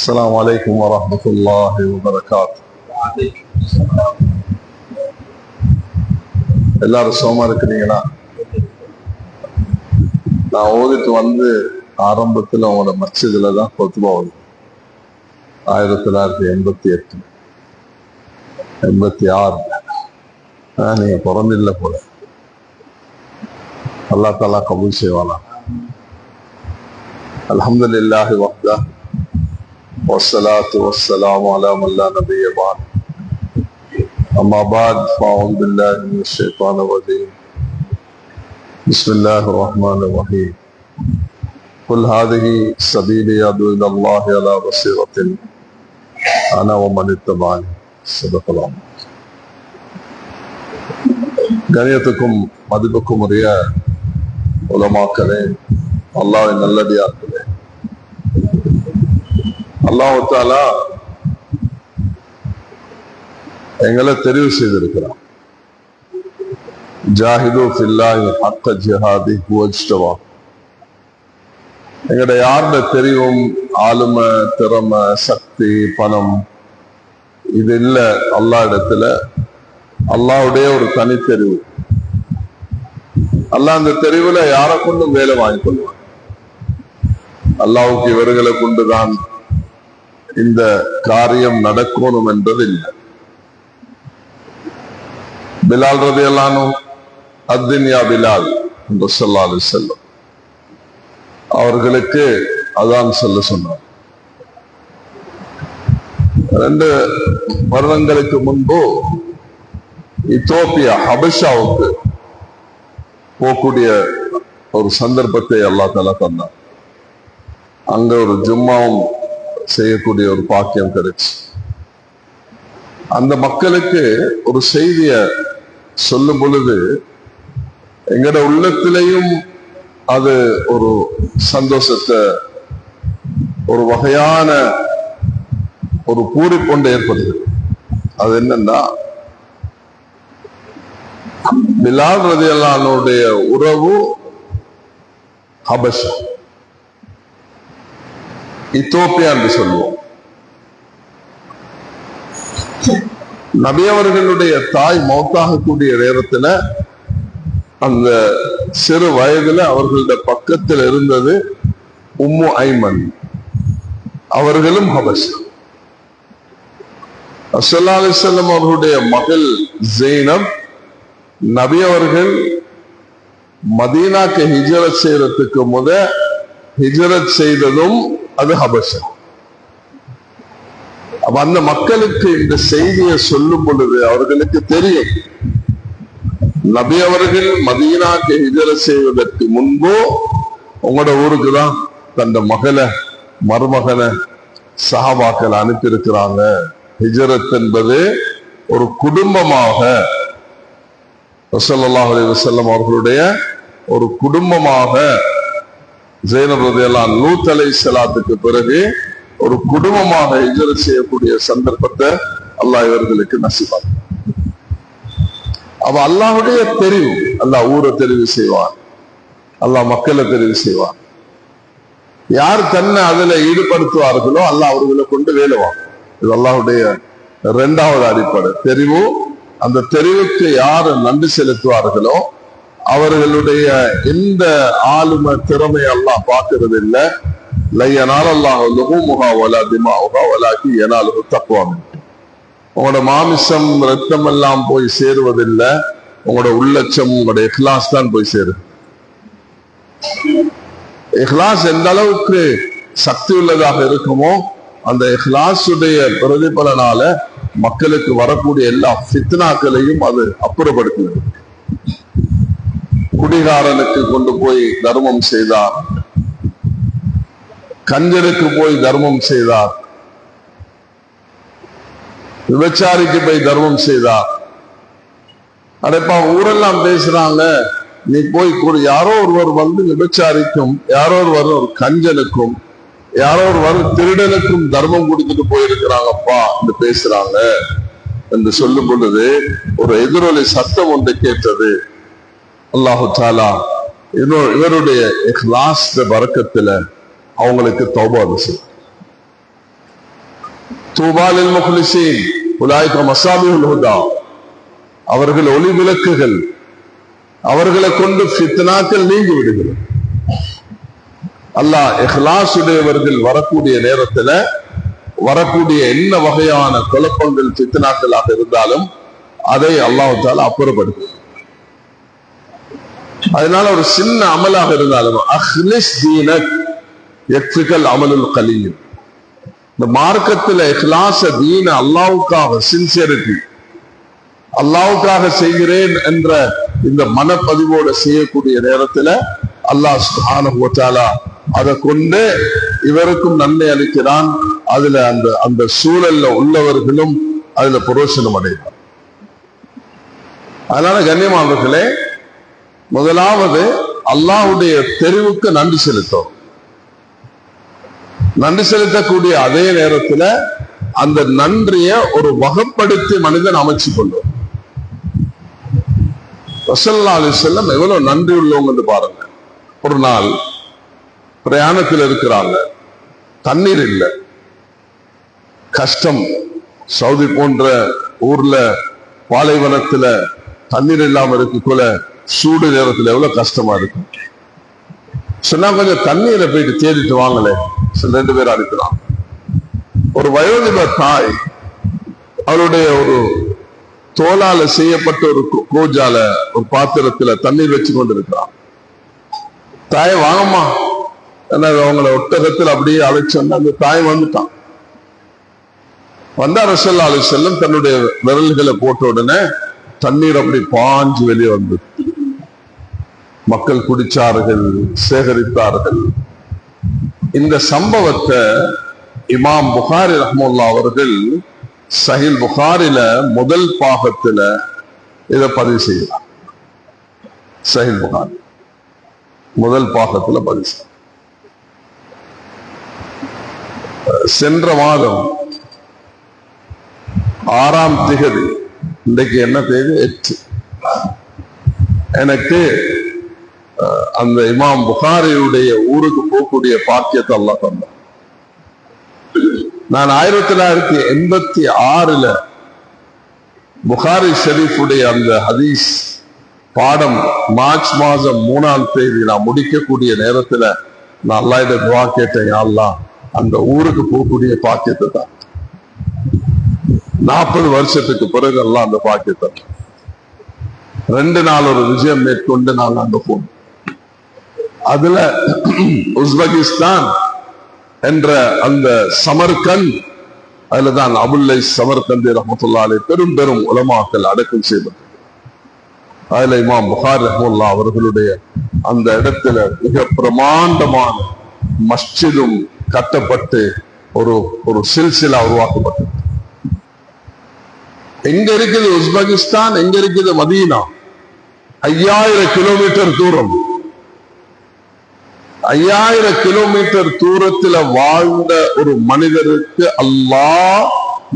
السلام عليكم ورحمة الله وبركاته. எல்லாரும் சோமா இருக்கிறீங்களா? நான் ஓதிட்டு வந்து ஆரம்பத்துல உங்களோட மஸ்ஜிதுல தான் கொத்துபா ஓது 1988 86 நீங்க பிறந்தில்ல போல. அல்லாஹ் தஆலா கபூல் செய்வானா. அல்ஹம்துலில்லாஹி வஹ்தஹு والصلاة والسلام على من لا نبي بعد. أما بعد فأعوذ بالله من الشيطان الرجيم. بسم الله الرحمن الرحيم. قل هذه سبيلي أدعو إلى الله على بصيرة أنا ومن اتبعني. صدق الله. கணியத்துக்கும் மதிப்புக்கும் உரிய உலமாக்களே, அல்லாஹ்வின் நல்லடியார்களே, அல்லாஹ் தஆலா எங்களை தெரிவு செய்திருக்கிறான். ஜாஹிது ஃபில்லாஹி ஹக்க ஜிஹாதி ஹுவஜ்தவா. எங்கட யாருடைய தெரிவும் ஆளுமை, திறமை, சக்தி, பணம் இது இல்ல. அல்லாஹ் இடத்துல அல்லாஹ்வுடைய ஒரு தனித்தெரிவு. அல்லாஹ் அந்த தெரிவுல யாரை கொண்டும் வேலை வாங்கி கொள்வான். அல்லாஹ்வுக்கு இவர்களை கொண்டுதான் இந்த காரியம் நடக்கணும் என்பது இல்லை. பிலால் ரலியல்லாஹு அன்ஹு அத்னியா பிலால் என்று ஸல்லல்லாஹு அலைஹி வஸல்லம் அவர்களுக்கு அதான் சொல்ல சொன்னார். 2 வருடங்களுக்கு முன்பு இத்தோப்பியா ஹபஷாவுக்கு போகக்கூடிய ஒரு சந்தர்ப்பத்தை அல்லாஹ் தஆலா தந்தார். அங்க ஒரு ஜும்மாவும் செய்யக்கூடிய ஒரு பாக்கியம் கிடைச்சு அந்த மக்களுக்கு ஒரு செய்திய சொல்லும் பொழுது எங்கட உள்ளத்திலையும் அது ஒரு சந்தோஷத்தை, ஒரு வகையான ஒரு பூரிப்பொண்டு ஏற்படுது. அது என்னன்னா, பிலால் ரலியல்லாஹு அன்ஹுடைய உறவு ஹபஷா, இத்தோப்பியா என்று சொல்லுவோம். நபி அவர்களுடைய தாய் மௌத்தாகக்கூடிய நேரத்துல அந்த சிறு வயதுல அவர்களுடைய பக்கத்தில் இருந்தது உம்மு ஐமன், அவர்களும் ஹபஷா. ஸல்லல்லாஹு அலைஹி வஸல்லம் அவர்களுடைய மகள் ஜெய்னப், நபி அவர்கள் மதீனாக்கு ஹிஜ்ரத் செய்யறதுக்கு ஹிஜ்ரத் செய்ததும் அது ஹபஷா. அப்ப அந்த மக்களுக்கு இந்த செய்தியை சொல்லும் பொழுது அவர்களுக்கு தெரியும், நபி அவர்கள் மதீனாக்கு ஹிஜ்ரத் செய்வதற்கு முன்பு உங்களோட ஊருக்கு தான் தந்த மருமகனை சஹாபாக்கள் அனுப்பியிருக்கிறாங்க. ஹிஜ்ரத் என்பது ஒரு குடும்பமாக ஸல்லல்லாஹு அலைஹி வஸல்லம் அவர்களுடைய ஒரு குடும்பமாக ஜெய்னப் ரலியல்லாஹு அன்ஹா லூத் அலைஹிஸ்ஸலாத்துக்கு பிறகு ஒரு குடும்பமாக ஹிஜ்ரத் செய்யக்கூடிய சந்தர்ப்பத்தை அல்லாஹ் இவர்களுக்கு நசீபாக்கு. அவ அல்லாஹ்வுடைய தெரிவு. அல்லாஹ் ஊரை தெரிவு செய்வான், அல்லாஹ் மக்களை தெரிவு செய்வான். யார் தன்னை அதுல ஈடுபடுத்துவார்களோ அல்லாஹ் அவர்களை கொண்டு வேலுவான். இது அல்லாஹ்வுடைய 2வது அடிப்படை தெரிவு. அந்த தெரிவுக்கு யார் நன்றி செலுத்துவார்களோ அவர்களுடைய எந்த ஆளுமை, திறமை அல்லாஹ் பார்க்கிறது இல்லை. உங்களோட மாமிசம், ரத்தம் எல்லாம் போய் சேருவதில்லை. உங்களோட உள்ளச்சம், உங்களோட இஹ்லாஸ் தான் போய் சேரும். இஹ்லாஸ் எந்த அளவுக்கு சக்தி உள்ளதாக இருக்குமோ அந்த இஹ்லாஸுடைய பிரதிபலனால மக்களுக்கு வரக்கூடிய எல்லா ஃபித்னாக்களையும் அது அப்புறப்படுத்துகிறது. குடிகாரனுக்கு கொண்டு போய் தர்மம் செய்தார், கஞ்சனுக்கு போய் தர்மம் செய்தார், விபச்சாரிக்கு போய் தர்மம் செய்தார். அடைப்பா ஊரெல்லாம் பேசுறாங்க, நீ போய் யாரோ ஒருவர் வந்து விபச்சாரிக்கும், யாரோ ஒருவர் ஒரு கஞ்சனுக்கும், யாரோ ஒருவர் திருடனுக்கும் தர்மம் கொடுத்துட்டு போயிருக்கிறாங்கப்பா என்று பேசுறாங்க என்று சொல்லும் பொழுது ஒரு எதிரொலி சத்தம் ஒன்று கேட்டது. அல்லாஹு தஆலா இவருடைய இஹ்லாஸ் பரக்கத்துல அவங்களுக்கு தௌபா செய்யும். தூபாலில் முஹ்லிஸீன் உலாயிக மஸாபிஹுல் ஹுதா, அவர்கள் ஒளி விளக்குகள், அவர்களை கொண்டு ஃபித்னாக்கள் நீங்கி விடுகிறது. அல்லாஹ் இஹ்லாஸ் உடையவர்கள் வரக்கூடிய நேரத்துல வரக்கூடிய என்ன வகையான குழப்பங்கள் ஃபித்னாக்களாக இருந்தாலும் அதை அல்லாஹ் தஆலா அப்புறப்படுத்து. அதனால ஒரு சின்ன அமலாக இருந்தாலும் அஹ்லிஸ் தீனக் யக்ஃபிகல் அமலுல் கலீல், இந்த மார்க்கத்துல இஹ்லாஸ தீன அல்லாஹ்வுக்காக சின்சியரிட்டி, அல்லாஹ்வுக்காக செய்கிறேன் என்ற இந்த மனப்பதிவோடு செய்யக்கூடிய நேரத்துல அல்லாஹ் சுப்ஹானஹு வ தஆலா அதை கொண்டு இவருக்கும் நன்மை அளிக்கிறான். அதுல அந்த அந்த சூழல்ல உள்ளவர்களும் அதுல புரோஷனம் அடைகிறார். அதனால கண்ணியமானவர்களே, முதலாவது அல்லாஹ்வுடைய தெரிவுக்கு நன்றி செலுத்தும். நன்றி செலுத்தக்கூடிய அதே நேரத்துல அந்த நன்றிய ஒரு வகைப்படுத்தி மனிதன் அமைச்சு கொள்ளும். ரசூலுல்லாஹி அலைஹி வஸல்லம் எவ்வளவு நன்றி உள்ளவங்க பாருங்க. ஒரு நாள் பிரயாணத்தில் இருக்கிறாங்க, தண்ணீர் இல்லை, கஷ்டம். சவுதி போன்ற ஊர்ல பாலைவனத்துல தண்ணீர் இல்லாம இருக்குள்ள சூடு நேரத்துல எவ்வளவு கஷ்டமா இருக்கும். சொன்னா கொஞ்சம் தண்ணீரை போயிட்டு தேடிட்டு வாங்கலே, 2 பேர் அனுப்பினான். ஒரு வயோதிபர் தாய் அவருடைய ஒரு தோலால செய்யப்பட்ட ஒரு கோஜால ஒரு பாத்திரத்துல தண்ணீர் வச்சு கொண்டு இருக்கிறான். தாய் வாங்கம்மா, அவங்கள ஒட்டகத்தில் அப்படியே அழைச்சோன்னா அந்த தாய் வந்துட்டான். வந்தா ரசூலுல்லாஹி அலைஹி வஸல்லம் தன்னுடைய விரல்களை போட்ட உடனே தண்ணீர் அப்படி பாஞ்சு வெளியே வந்தது. மக்கள் குடிச்சார்கள், சேகரித்தார்கள். இந்த சம்பவத்தை இமாம் புகாரி ரஹ்மத்துல்லாஹி அவர்கள் சஹீஹ் புகாரில முதல் பாகத்துல இதை பதிவு செய்யலாம். சஹீஹ் புகாரி முதல் பாகத்துல பதிவு செய்யலாம். சென்ற மாதம் 6ஆம் திகதி, இன்றைக்கு என்ன தேதி 8, எனக்கு அந்த இமாம் புகாரியுடைய ஊருக்கு போகக்கூடிய பாக்கியத்தை அல்லாஹ் தந்தார். நான் 1986 புகாரி ஷரீஃபுடைய அந்த ஹதீஸ் பாடம் மார்ச் மாதம் 3ஆம் தேதி நான் முடிக்கக்கூடிய நேரத்துல நான் அல்லாஹ்விட துஆ கேட்டேன், யா அல்லாஹ் அந்த ஊருக்கு போகக்கூடிய பாக்கியத்தை தான். 40 வருஷத்துக்கு பிறகு எல்லாம் அந்த பாக்கியத்தை 2 நாள் ஒரு விஜயம் மேற்கொண்டு நாங்கள் அங்க போனோம். அதுல உஸ்பெகிஸ்தான் என்ற அந்த சமர்கந்த், அதுலதான் அபுல்லை சமர்கந்தி ரஹ்மத்துல்லாஹி அலைஹி பெரும் பெரும் உலமாக்கள் அடக்கம் செய்தார். அதுல இமாம் புகாரி ரஹ்மத்துல்லாஹி அவர்களுடைய அந்த இடத்துல மிக பிரமாண்டமான மஸ்ஜிதும் கட்டப்பட்டு ஒரு சில்சிலா உருவாக்கப்பட்டது. எங்க இருக்குது உஸ்பெகிஸ்தான், எங்க இருக்குது மதீனா? 5000 கிலோமீட்டர் தூரம். 5000 கிலோமீட்டர் தூரத்துல வாழ்ந்த ஒரு மனிதருக்கு அல்லாஹ்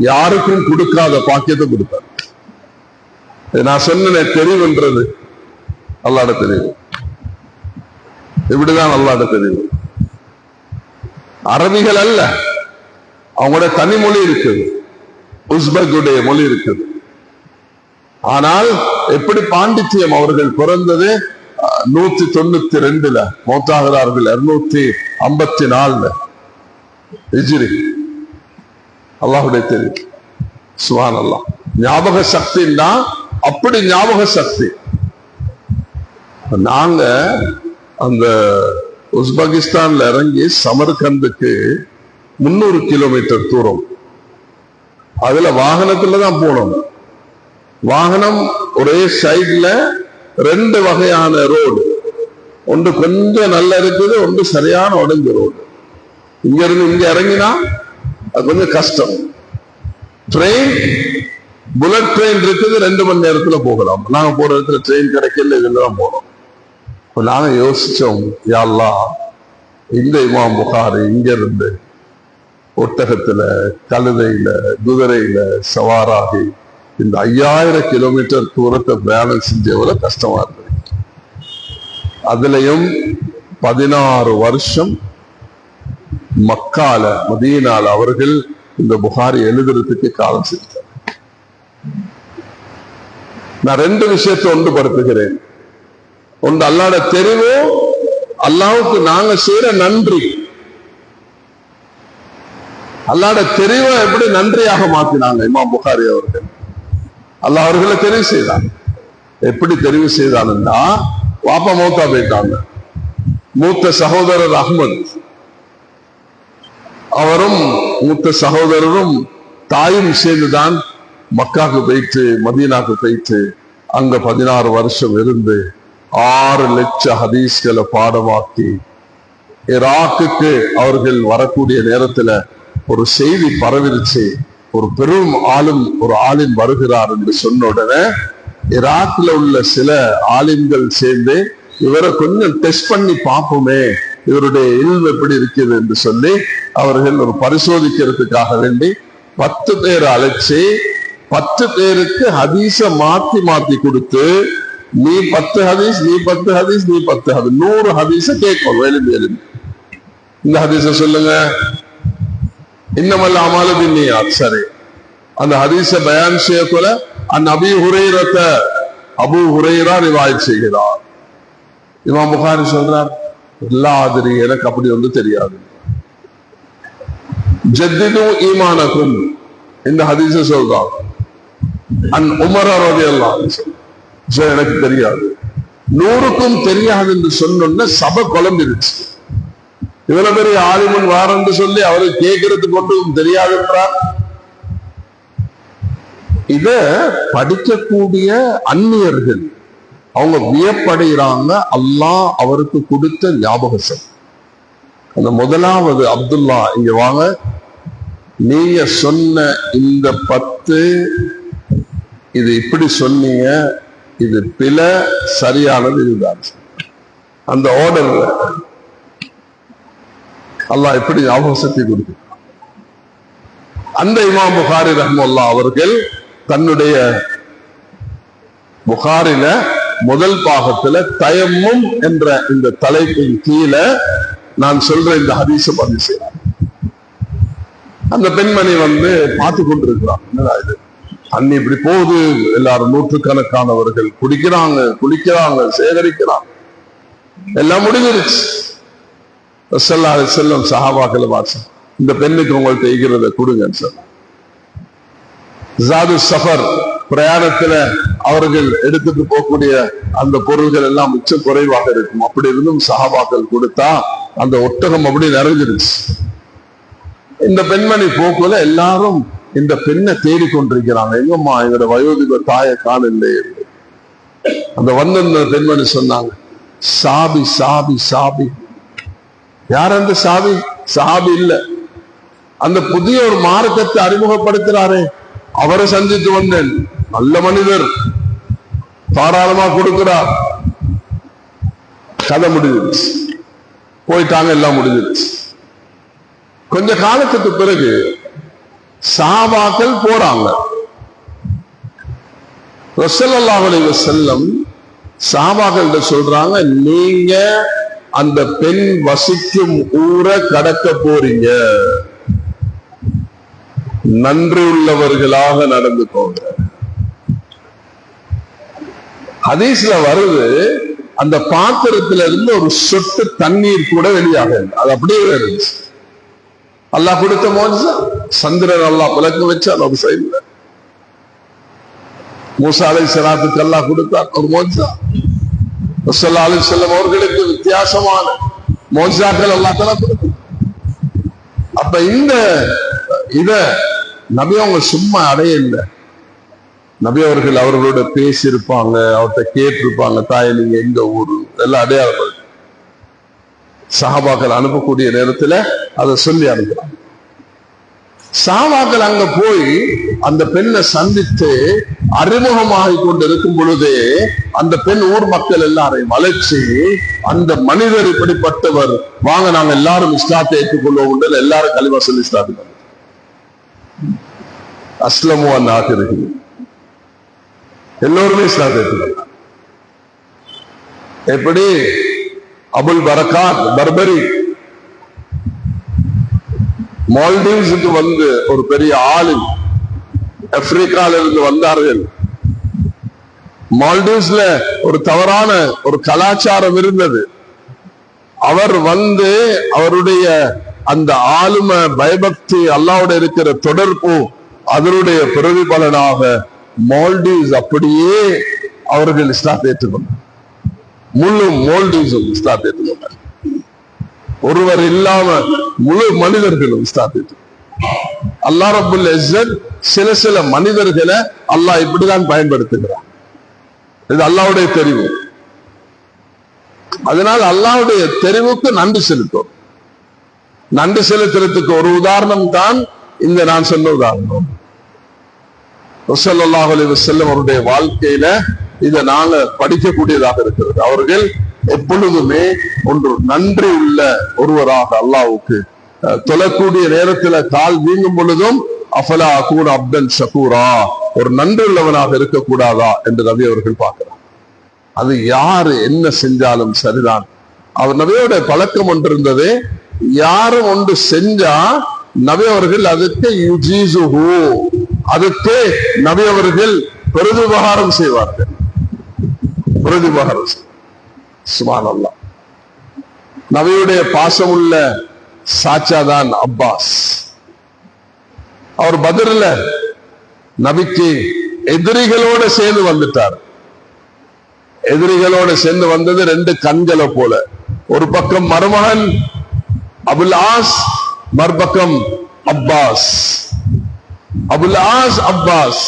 யாருக்கும் கொடுக்காத பாக்கியத்தை கொடுத்தார். நான் சொன்னேன், தெரிவுன்றது அல்லாஹ்வுடைய தெரிவு. இப்படிதான் அல்லாஹ்வுடைய தெரிவு. அரபிகள் அல்ல, அவங்களோட தனி மொழி இருக்குது, உஸ்பெக்குடைய மொழி இருக்குது. ஆனால் எப்படி பாண்டித்யம், அவர்கள் பிறந்தது 192 மௌத்தாகிறார்கள் 254 ஹிஜ்ரி. அல்லாஹ்வுடைய தெரிவு. சுப்ஹானல்லாஹ். ஞாபக சக்தின்னா அப்படி ஞாபக சக்தி. நாங்க அந்த உஸ்பெகிஸ்தான்ல இறங்கி சமர்கந்துக்கு 300 கிலோமீட்டர் தூரம். அதுல வாகனத்துலதான் போனோம். வாகனம் ஒரே சைட்ல 2 வகையான ரோடு, ஒன்று கொஞ்சம் நல்லா இருக்குது, ஒன்று சரியான உடஞ்ச ரோடு. இங்க இருந்து இங்க இறங்கினா அது கொஞ்சம் கஷ்டம். ட்ரெயின், புல்லட் ட்ரெயின் இருக்குது, 2 மணி நேரத்துல போகலாம். நாங்க போற இடத்துல ட்ரெயின் கிடைக்கல, இதுலதான் போனோம். நாங்க யோசிச்சோம், யா அல்லாஹ் இந்த இமாம் புகாரி இங்க இருந்து ஒட்டகத்துல, கழுதையில, குதிரையில சவாராகி இந்த 5000 கிலோமீட்டர் தூரத்தை பிரயாணம் செஞ்ச எவ்வளவு கஷ்டமா இருந்தது. அதுலயும் 16 வருஷம் மக்கால, மதீனால அவர்கள் இந்த புகாரி எழுதுறதுக்கு காலம் செலுத்த. நான் ரெண்டு விஷயத்தை ஒன்றுபடுத்துகிறேன். ஒன்று அல்லாஹ்வோட தெரிவு, அல்லாஹ்வுக்கு நாங்க செய்யற நன்றி. அல்லாஹ்வோட தெரிவை எப்படி நன்றியாக மாத்தினாங்க இமாம் புகாரி அவர்கள். அல்லாஹ் அவர்களை தெரிவு செய்தாங்க. எப்படி தெரிவு செய்தாங்கன்னா, வாப்பா மௌத்தா போயிட்டாங்க. மூத்த சகோதரர் அஹ்மத், அவரும் மூத்த சகோதரரும் தாயும் சேர்ந்துதான் மக்காக்கு போயிட்டு மதீனாக்கு போயிட்டு அங்க 16 வருஷம் இருந்து 6 லட்சம் ஹதீஸ்களை பாடமாக்கி ஈராக்குக்கு அவர்கள் வரக்கூடிய நேரத்துல ஒரு செய்தி பரவிருச்சு. ஒரு பெரும் ஒரு ஆலிம் வருகிறார் என்று சொன்ன உடனே ஈராக்ல உள்ள சில ஆலிம்கள் சேர்ந்து இவரை கொஞ்சம் டெஸ்ட் பண்ணி பார்ப்போமே, இவருடைய இல்மு எப்படி இருக்குது என்று சொல்லி அவர்கள் ஒரு பரிசோதிக்கிறதுக்காக வேண்டி 10 பேர் அழைச்சி 10 பேருக்கு ஹதீஸ மாத்தி மாத்தி கொடுத்து, நீ 10 ஹதீஸ், நீ 10 ஹதீஸ், நீ 10 ஹதீஸ், 100 ஹதீஸ கேட்கும். எழுதி இந்த ஹதீஸ சொல்லுங்க, இன்னமல் அமாலு பின்னியாத். சரி, அந்த ஹதீஸ பயான் செய்யக்குள்ள அபீ ஹுரைரா, அபூ ஹுரைரா ரிவாயத் செய்கிறார். இமாம் புகாரி சொல்றார், எல்லாதிரி எனக்கு அப்படி தெரியாது. ஜத்திது ஈமானக்கும், இந்த ஹதீஸ சொல்றார். உமர் ரலியல்லாஹு அன்ஹு, எனக்கு தெரியாது. 100க்கும் தெரியாது என்று சொன்ன சபை குழம்பிருச்சு. இவ்வளவு பெரிய ஆலிமன் வாரன்னு சொல்லி அவரு கேட்கறதுக்கு ஒன்றும் தெரியாது என்றார். இத படிக்கக்கூடிய அந்நியர்கள் அவங்க வியப்படைகிறாங்க. அல்லாஹ் அவருக்கு கொடுத்த ஞாபக சக்தி. அந்த முதலாவது அப்துல்லா, இங்க வாங்க, நீங்க சொன்ன இந்த 10 இது இப்படி சொன்னீங்க, இது பிழை, சரியானது இதுதான். அந்த ஆர்டர்ல அல்லாஹ் எப்படி ஞாபக சக்தி கொடுத்து. அந்த இமாம் புகாரி ரஹ்மத்துல்லாஹி அவர்கள் தன்னுடைய புகாரில முதல் பாகத்துல தயம்மும் என்ற இந்த தலைப்பின் கீழே நான் சொல்ற இந்த ஹதீஸ பதிவு செய்யறார். அந்த பெண்மணி பார்த்து கொண்டிருக்கிறார், என்னடா இது, அன்னி இப்படி போகுது, எல்லாரும் நூற்றுக்கணக்கானவர்கள் குடிக்கிறாங்க, சேகரிக்கிறாங்க, எல்லாம் முடிஞ்சிருச்சு. ரசூலுல்லாஹி அலைஹி வஸல்லம் சஹாபாக்களை பார்த்து, இந்த பெண்ணுக்கு உங்கள்ட்ட ஈகிறத கொடுங்கன்னு சொன்னார். ஜாது சஃபர், பிரயாணத்துல அவர்கள் எடுத்துட்டு போகக்கூடிய அந்த பொருள்கள் எல்லாம் மிச்சம் குறைவாக இருக்கும். அப்படி இருந்தும் சஹாபாக்கள் கொடுத்தா அந்த ஒட்டகம் அப்படி நிறைஞ்சிருச்சு. இந்த பெண்மணி போக்குல எல்லாரும் இந்த பெண்ணை தேடிக்கொண்டிருக்கிறாங்க. எங்கம்மா எங்களோட வயோதிக தாயை காணவில்லை. அந்த இந்த பெண்மணி சொன்னாங்க, சாபி சாபி சாபி. யார் அந்த சாபி? சஹாபி இல்ல, அந்த புதிய ஒரு மார்க்கத்தை அறிமுகப்படுத்துறாரே அவரை சந்தித்து வந்தேன். நல்ல மனிதர், தாராளமா கொடுக்கிறார். கதை முடிஞ்சிருச்சு, போயிட்டாங்க, எல்லாம் முடிஞ்சிருச்சு. கொஞ்ச காலத்துக்கு பிறகு சஹாபாக்கள் போறாங்க. ரசூலுல்லாஹி அலைஹி வஸல்லம் சஹாபாக்கள் சொல்றாங்க, நீங்க அந்த பெண் வசிக்கும் ஊரை கடக்க போறீங்க, நன்றி உள்ளவர்களாக நடந்துக்கோங்க. ஹதீஸ்ல வருது, அந்த பாத்திரத்துல இருந்து ஒரு சொட்டு தண்ணீர் கூட வெளியாக, அது அப்படியே இருந்துச்சு. அல்லாஹ் கொடுத்த மோஜிசா. சந்திரன் அல்லாஹ் விளக்கு வச்சான் ஒரு சைடுல. மூசா அலைஹிஸ்ஸலாத்துக்கு அல்லாஹ் கொடுத்தார் ஒரு மோஜிசா. ரசூலுல்லாஹி அலைஹி வஸல்லம் அவர்களுக்கு வித்தியாசமான மோஜிசாக்கள் அல்லாஹ் தஆலா கொடுத்தார். அப்ப இத நபி அவங்க சும்மா அடைய இல்லை. நபி அவர்கள் அவர்களோட பேசியிருப்பாங்க, அவர்கிட்ட கேட்டிருப்பாங்க, தாய் நீங்க எங்க ஊரு, எல்லாம் அடையாளம். சஹாபாக்கள் அனுப்பக்கூடிய நேரத்துல அதை சொல்லி அனுப்புறாங்க. சஹாபாக்கள் அங்க போய் அந்த பெண்ணை சந்தித்து அறிமுகமாகி கொண்டு இருக்கும் பொழுதே அந்த பெண் ஊர் மக்கள் எல்லாரையும் வளர்ச்சி, அந்த மனிதர் இப்படிப்பட்டவர், வாங்க நாங்க எல்லாரும் இஸ்லாத்தை ஏற்றுக்கொள்வோம், எல்லாரும் கலிமா சொல்லி இஸ்லாத்துக்கு அஸ்லமு நாட்டிற்கு எல்லோருமே இஸ்லாத்தை ஏற்றுக்கொள்ளாங்க. எப்படி அபுல் பரகாத் பர்பரி மால்டீவ்ஸுக்கு வந்து ஒரு பெரிய ஆளில் ஆப்பிரிக்கால இருந்து வந்தார்கள். மால்டீவ்ஸ்ல ஒரு தவறான ஒரு கலாச்சாரம் இருந்தது. அவர் வந்து அவருடைய அந்த ஆளும பயபக்தி அல்லாவோட இருக்கிற தொடர்பு அதனுடைய பிரதிபலனாக மால்டீவ்ஸ் அப்படியே அவர்கள் இஸ்லாத்தை ஏற்றுக்கொண்டார். முழு மால்டீவ்ஸும் இஸ்லாத்தை ஏற்றுக்கொண்டார். ஒருவர் இல்லாம முழு மனிதர்களும் இஸ்லாத்தை ஏற்றுக்கொண்டார். அல்லாஹ் ரப்புல் இஸ்ஸத் சில மனிதர்களை அல்லாஹ் இப்படிதான் பயன்படுத்துகிறார். இது அல்லாஹ்வுடைய தெரிவு. அதனால் அல்லாஹ்வுடைய தெரிவுக்கு நன்றி செலுத்தும். நன்றி செலுத்துறதுக்கு ஒரு உதாரணம் தான் இந்த நான் சொன்ன உதாரணம். ஸல்லல்லாஹு அலைஹி வஸல்லம் அவருடைய வாழ்க்கையில இதை நாங்க படிக்கக்கூடியதாக இருக்கிறது. அவர்கள் எப்பொழுதுமே ஒன்று நன்றி உள்ள ஒருவராக அல்லாஹ்வுக்கு தொழக்கூடிய நேரத்துல கால் வீங்கும் பொழுதும் அஃபலா அகூன அப்தன் ஷகூரா, ஒரு நன்றி உள்ளவனாக இருக்கக்கூடாதா என்று நபி அவர்கள் பார்க்கிறார். அது யாரு என்ன செஞ்சாலும் சரிதான். அவர் நபியோட பழக்கம் ஒன்று இருந்தது, யாரும் ஒன்று செஞ்சா நபி அவர்கள் அதுக்கு யுஜீசுஹு, அதுக்கு நபி அவர்கள் பிரதிபகாரம் செய்வார்கள். பிரதிபகாரம். சுப்ஹானல்லாஹ். நபியுடைய பாசமுள்ள சாச்சாதான் அப்பாஸ். அவர் பத்ர்ல நபிக்கு எதிரிகளோட சேர்ந்து வந்துட்டார். எதிரிகளோட சேர்ந்து வந்தது ரெண்டு கண்களை போல. ஒரு பக்கம் மருமகன் அபுல் ஆஸ், மறுபக்கம் Abbas. Abul as Abbas.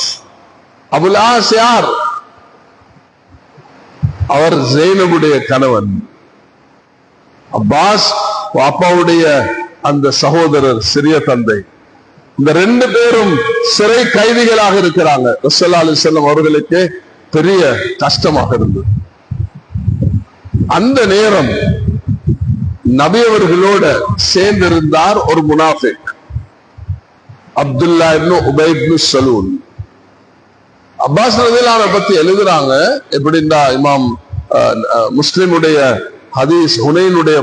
Abul as யார்? அவர் ஜெயினபுடைய கணவன். அப்பாஸ் அப்பாவுடைய அந்த சகோதரர், சிறிய தந்தை. இந்த ரெண்டு பேரும் சிறை கைதிகளாக இருக்கிறாங்க. ரசூலுல்லாஹி அலைஹி வஸல்லம் அவர்களுக்கு பெரிய கஷ்டமாக இருந்தது. அந்த நேரம் நபி அவர்களோட சேர்ந்திருந்தார் ஒரு முனாஃபிக், அப்துல்லா இப்னு உபை இப்னு சலூல். அப்பாஸ் ரலியல்லாஹு அன்ஹு பத்தி எழுதுறாங்க எப்படின்னா, இமாம் முஸ்லிமுடைய ஹதீஸ், ஹுனைனுடைய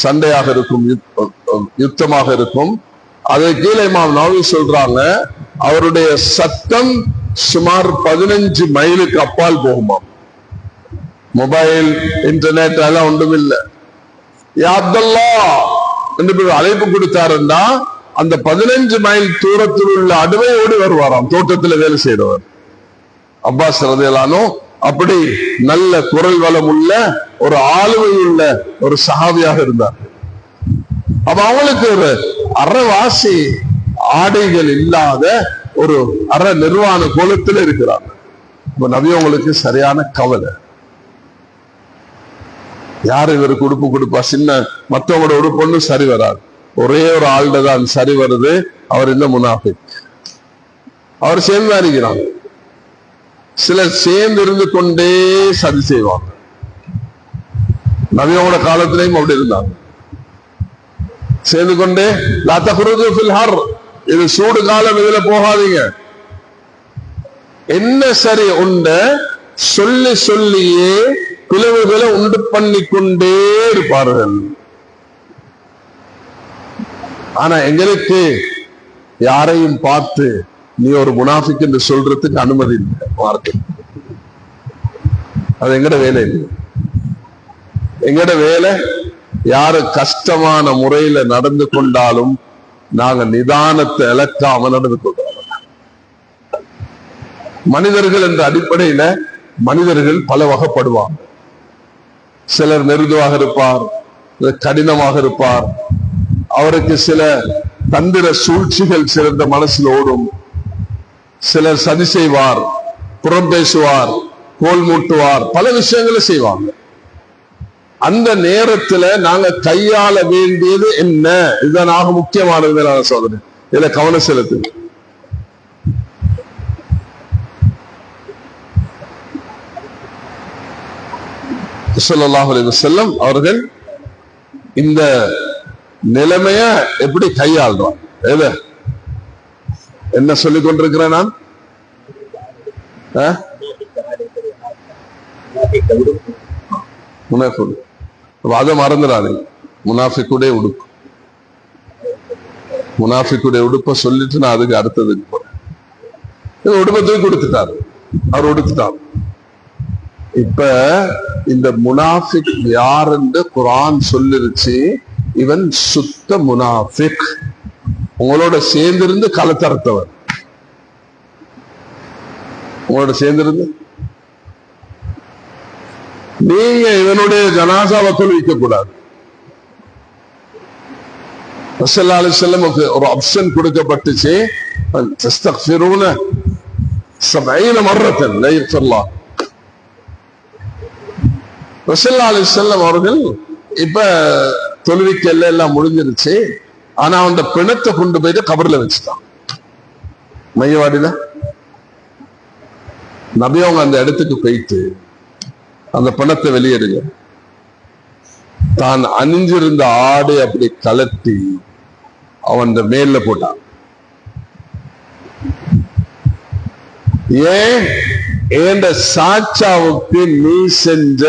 சண்டையாக இருக்கும், யுத்தமாக இருக்கும். அதை கீழே இமாம் நவவி சொல்றாங்க, அவருடைய சத்தம் சுமார் 15 மைலுக்கு அப்பால் போகுமா. மொபைல் இன்டர்நெட் எல்லாம் ஒன்றும் இல்லை. யா அப்துல்லா என்று அழைப்பு கொடுத்தாருன்னா அந்த 15 மைல் தூரத்தில் உள்ள அடுவையோடு வருவாராம், தோட்டத்தில் வேலை செய்தவர். அப்பாஸ் ரலியல்லாஹு அப்படி நல்ல குரல் வளம் உள்ள ஒரு ஆளுமை உள்ள ஒரு சஹாபியாக இருந்தார். அப்ப அவங்களுக்கு ஒரு அறவாசி ஆடைகள் இல்லாத ஒரு அற நிர்வாண கோலத்தில் இருக்கிறாங்க. நபி அவங்களுக்கு சரியான கவலை. யாரு இவருக்கு உடுப்பு கொடுப்பா? சின்ன மற்றவங்களோட உடுப்பு ஒண்ணு சரி வராது, ஒரே ஒரு ஆள்கிட்ட தான் சரி வருது. அவர் இந்த முனாஃபிக். அவர் சேர்ந்து இருக்கிறாங்க. சிலர் சேர்ந்து இருந்து கொண்டே சதி செய்வாங்க. நபியோட காலத்திலையும் அப்படி இருந்தாங்க. சேர்ந்து கொண்டே லா தக்ருஜு ஃபில் ஹர், இது சூடு காலம், இதுல போகாதீங்க. என்ன சரி உண்ட சொல்லி சொல்லியே பிளவுகளை உண்டு பண்ணி கொண்டே இருப்பார்கள். ஆனா எங்களுக்கு யாரையும் பார்த்து நீ ஒரு முனாஃபிக் என்று சொல்றதுக்கு அனுமதி இல்லை. வார்த்தை அது எங்கட வேலை இல்லை. எங்கட வேலை, யாரு கஷ்டமான முறையில நடந்து கொண்டாலும் நாங்க நிதானத்தை இழக்காம நடந்து கொள்றோம். மனிதர்கள் என்ற அடிப்படையில மனிதர்கள் பல வகைப்படுவாங்க. சிலர் நெருதுவாக இருப்பார், கடினமாக இருப்பார். அவருக்கு சில தந்திர சூழ்ச்சிகள் சிறந்த மனசுல ஓடும். சிலர் சதி செய்வார், புறம் பேசுவார், கோல் மூட்டுவார், பல விஷயங்களை செய்வாங்க. அந்த நேரத்துல நாங்க கையாள வேண்டியது என்ன? இதுதான் ஆக முக்கியமானது. மேலான சோதனை, இதுல கவனம் செலுத்து. ஸல்லல்லாஹு அலைஹி வஸல்லம் அவர்கள் இந்த நிலைமைய எப்படி கையாள்றோம்? என்ன சொல்லிக் கொண்டிருக்கிறேன் நான்? அதை மறந்துடாதீங்க. முனாஃபிக்குடைய உடுப்பு முனாஃபிக்குடைய உடுப்பை சொல்லிட்டு நான் அதுக்கு அடுத்ததுக்கு போறேன். உடுப்பை தூக்கி கொடுத்துட்டாரு, அவர் உடுத்துட்டார். இப்ப இந்த முனாஃபிக் யாருன்னு குர்ஆன் சொல்லிருச்சு. இவன் சுத்த முனாஃபிக், உங்களோட சேர்ந்திருந்து களத்தறுத்தவர், உங்களோட சேர்ந்திருந்து நீங்க இவனுடைய ஜனாசாவை தொழுவிக்க கூடாது. ரசூலுல்லாஹி அலைஹி வஸல்லம் ஒரு ஆப்ஷன் கொடுக்கப்பட்டுச்சு, தஸ்தக்ஃபிரூன 70 மர்ரத்தன் லா யக்ஃபிருல்லாஹ். ரசூலுல்லாஹி அலைஹி வஸல்லம் அவர்கள் இப்ப தொழுவிக்கல்ல எல்லாம் முடிஞ்சிருச்சு. ஆனா அவன் பிணத்தை கொண்டு போயிட்டு கபர்ல வச்சுட்டான், மையவாடியில. நபி அவங்க அந்த இடத்துக்கு போயிட்டு அந்த பிணத்தை வெளியேடுங்க, தான் அணிஞ்சிருந்த ஆடை அப்படி கலட்டி அவன் மேல போட்டான். ஏன்? ஏண்ட சாச்சாவுக்கு நீ செஞ்ச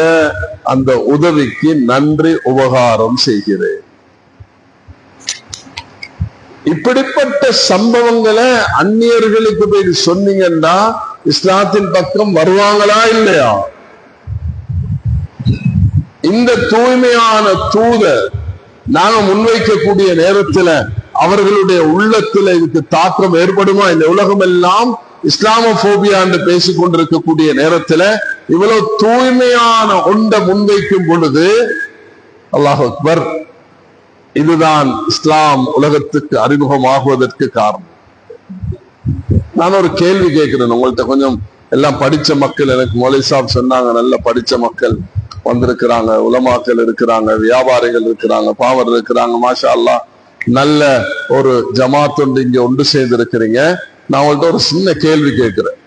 அந்த உதவிக்கு நன்றி உபகாரம் செய்கிறேன். இப்படிப்பட்ட சம்பவங்களை அந்நியர்களுக்கு போய் சொன்னீங்கன்னா இஸ்லாத்தின் பக்கம் வருவாங்களா இல்லையா? இந்த தூய்மையான தூதர் நாங்க முன்வைக்கக்கூடிய நேரத்துல அவர்களுடைய உள்ளத்துல இதுக்கு தாக்கம் ஏற்படுமா? இந்த உலகம் எல்லாம் இஸ்லாமோபியா என்று பேசிக் கொண்டிருக்கக்கூடிய நேரத்துல இவ்வளவு தூய்மையான ஒன்றை முன்வைக்கும் பொழுது, அல்லாஹ் அக்பர், இதுதான் இஸ்லாம் உலகத்துக்கு அறிமுகமாகுவதற்கு காரணம். நான் ஒரு கேள்வி கேட்கிறேன் உங்கள்கிட்ட. கொஞ்சம் எல்லாம் படிச்ச மக்கள், எனக்கு மௌலவி சாப் சொன்னாங்க, நல்ல படிச்ச மக்கள் வந்திருக்கிறாங்க, உலமாக்கள் இருக்கிறாங்க, வியாபாரிகள் இருக்கிறாங்க, பாவர் இருக்கிறாங்க, மாஷா அல்லாஹ், நல்ல ஒரு ஜமாத் ஒன்று இங்க ஒன்று சேர்ந்திருக்கிறீங்க. நான் உங்கள்கிட்ட ஒரு சின்ன கேள்வி கேட்கிறேன்.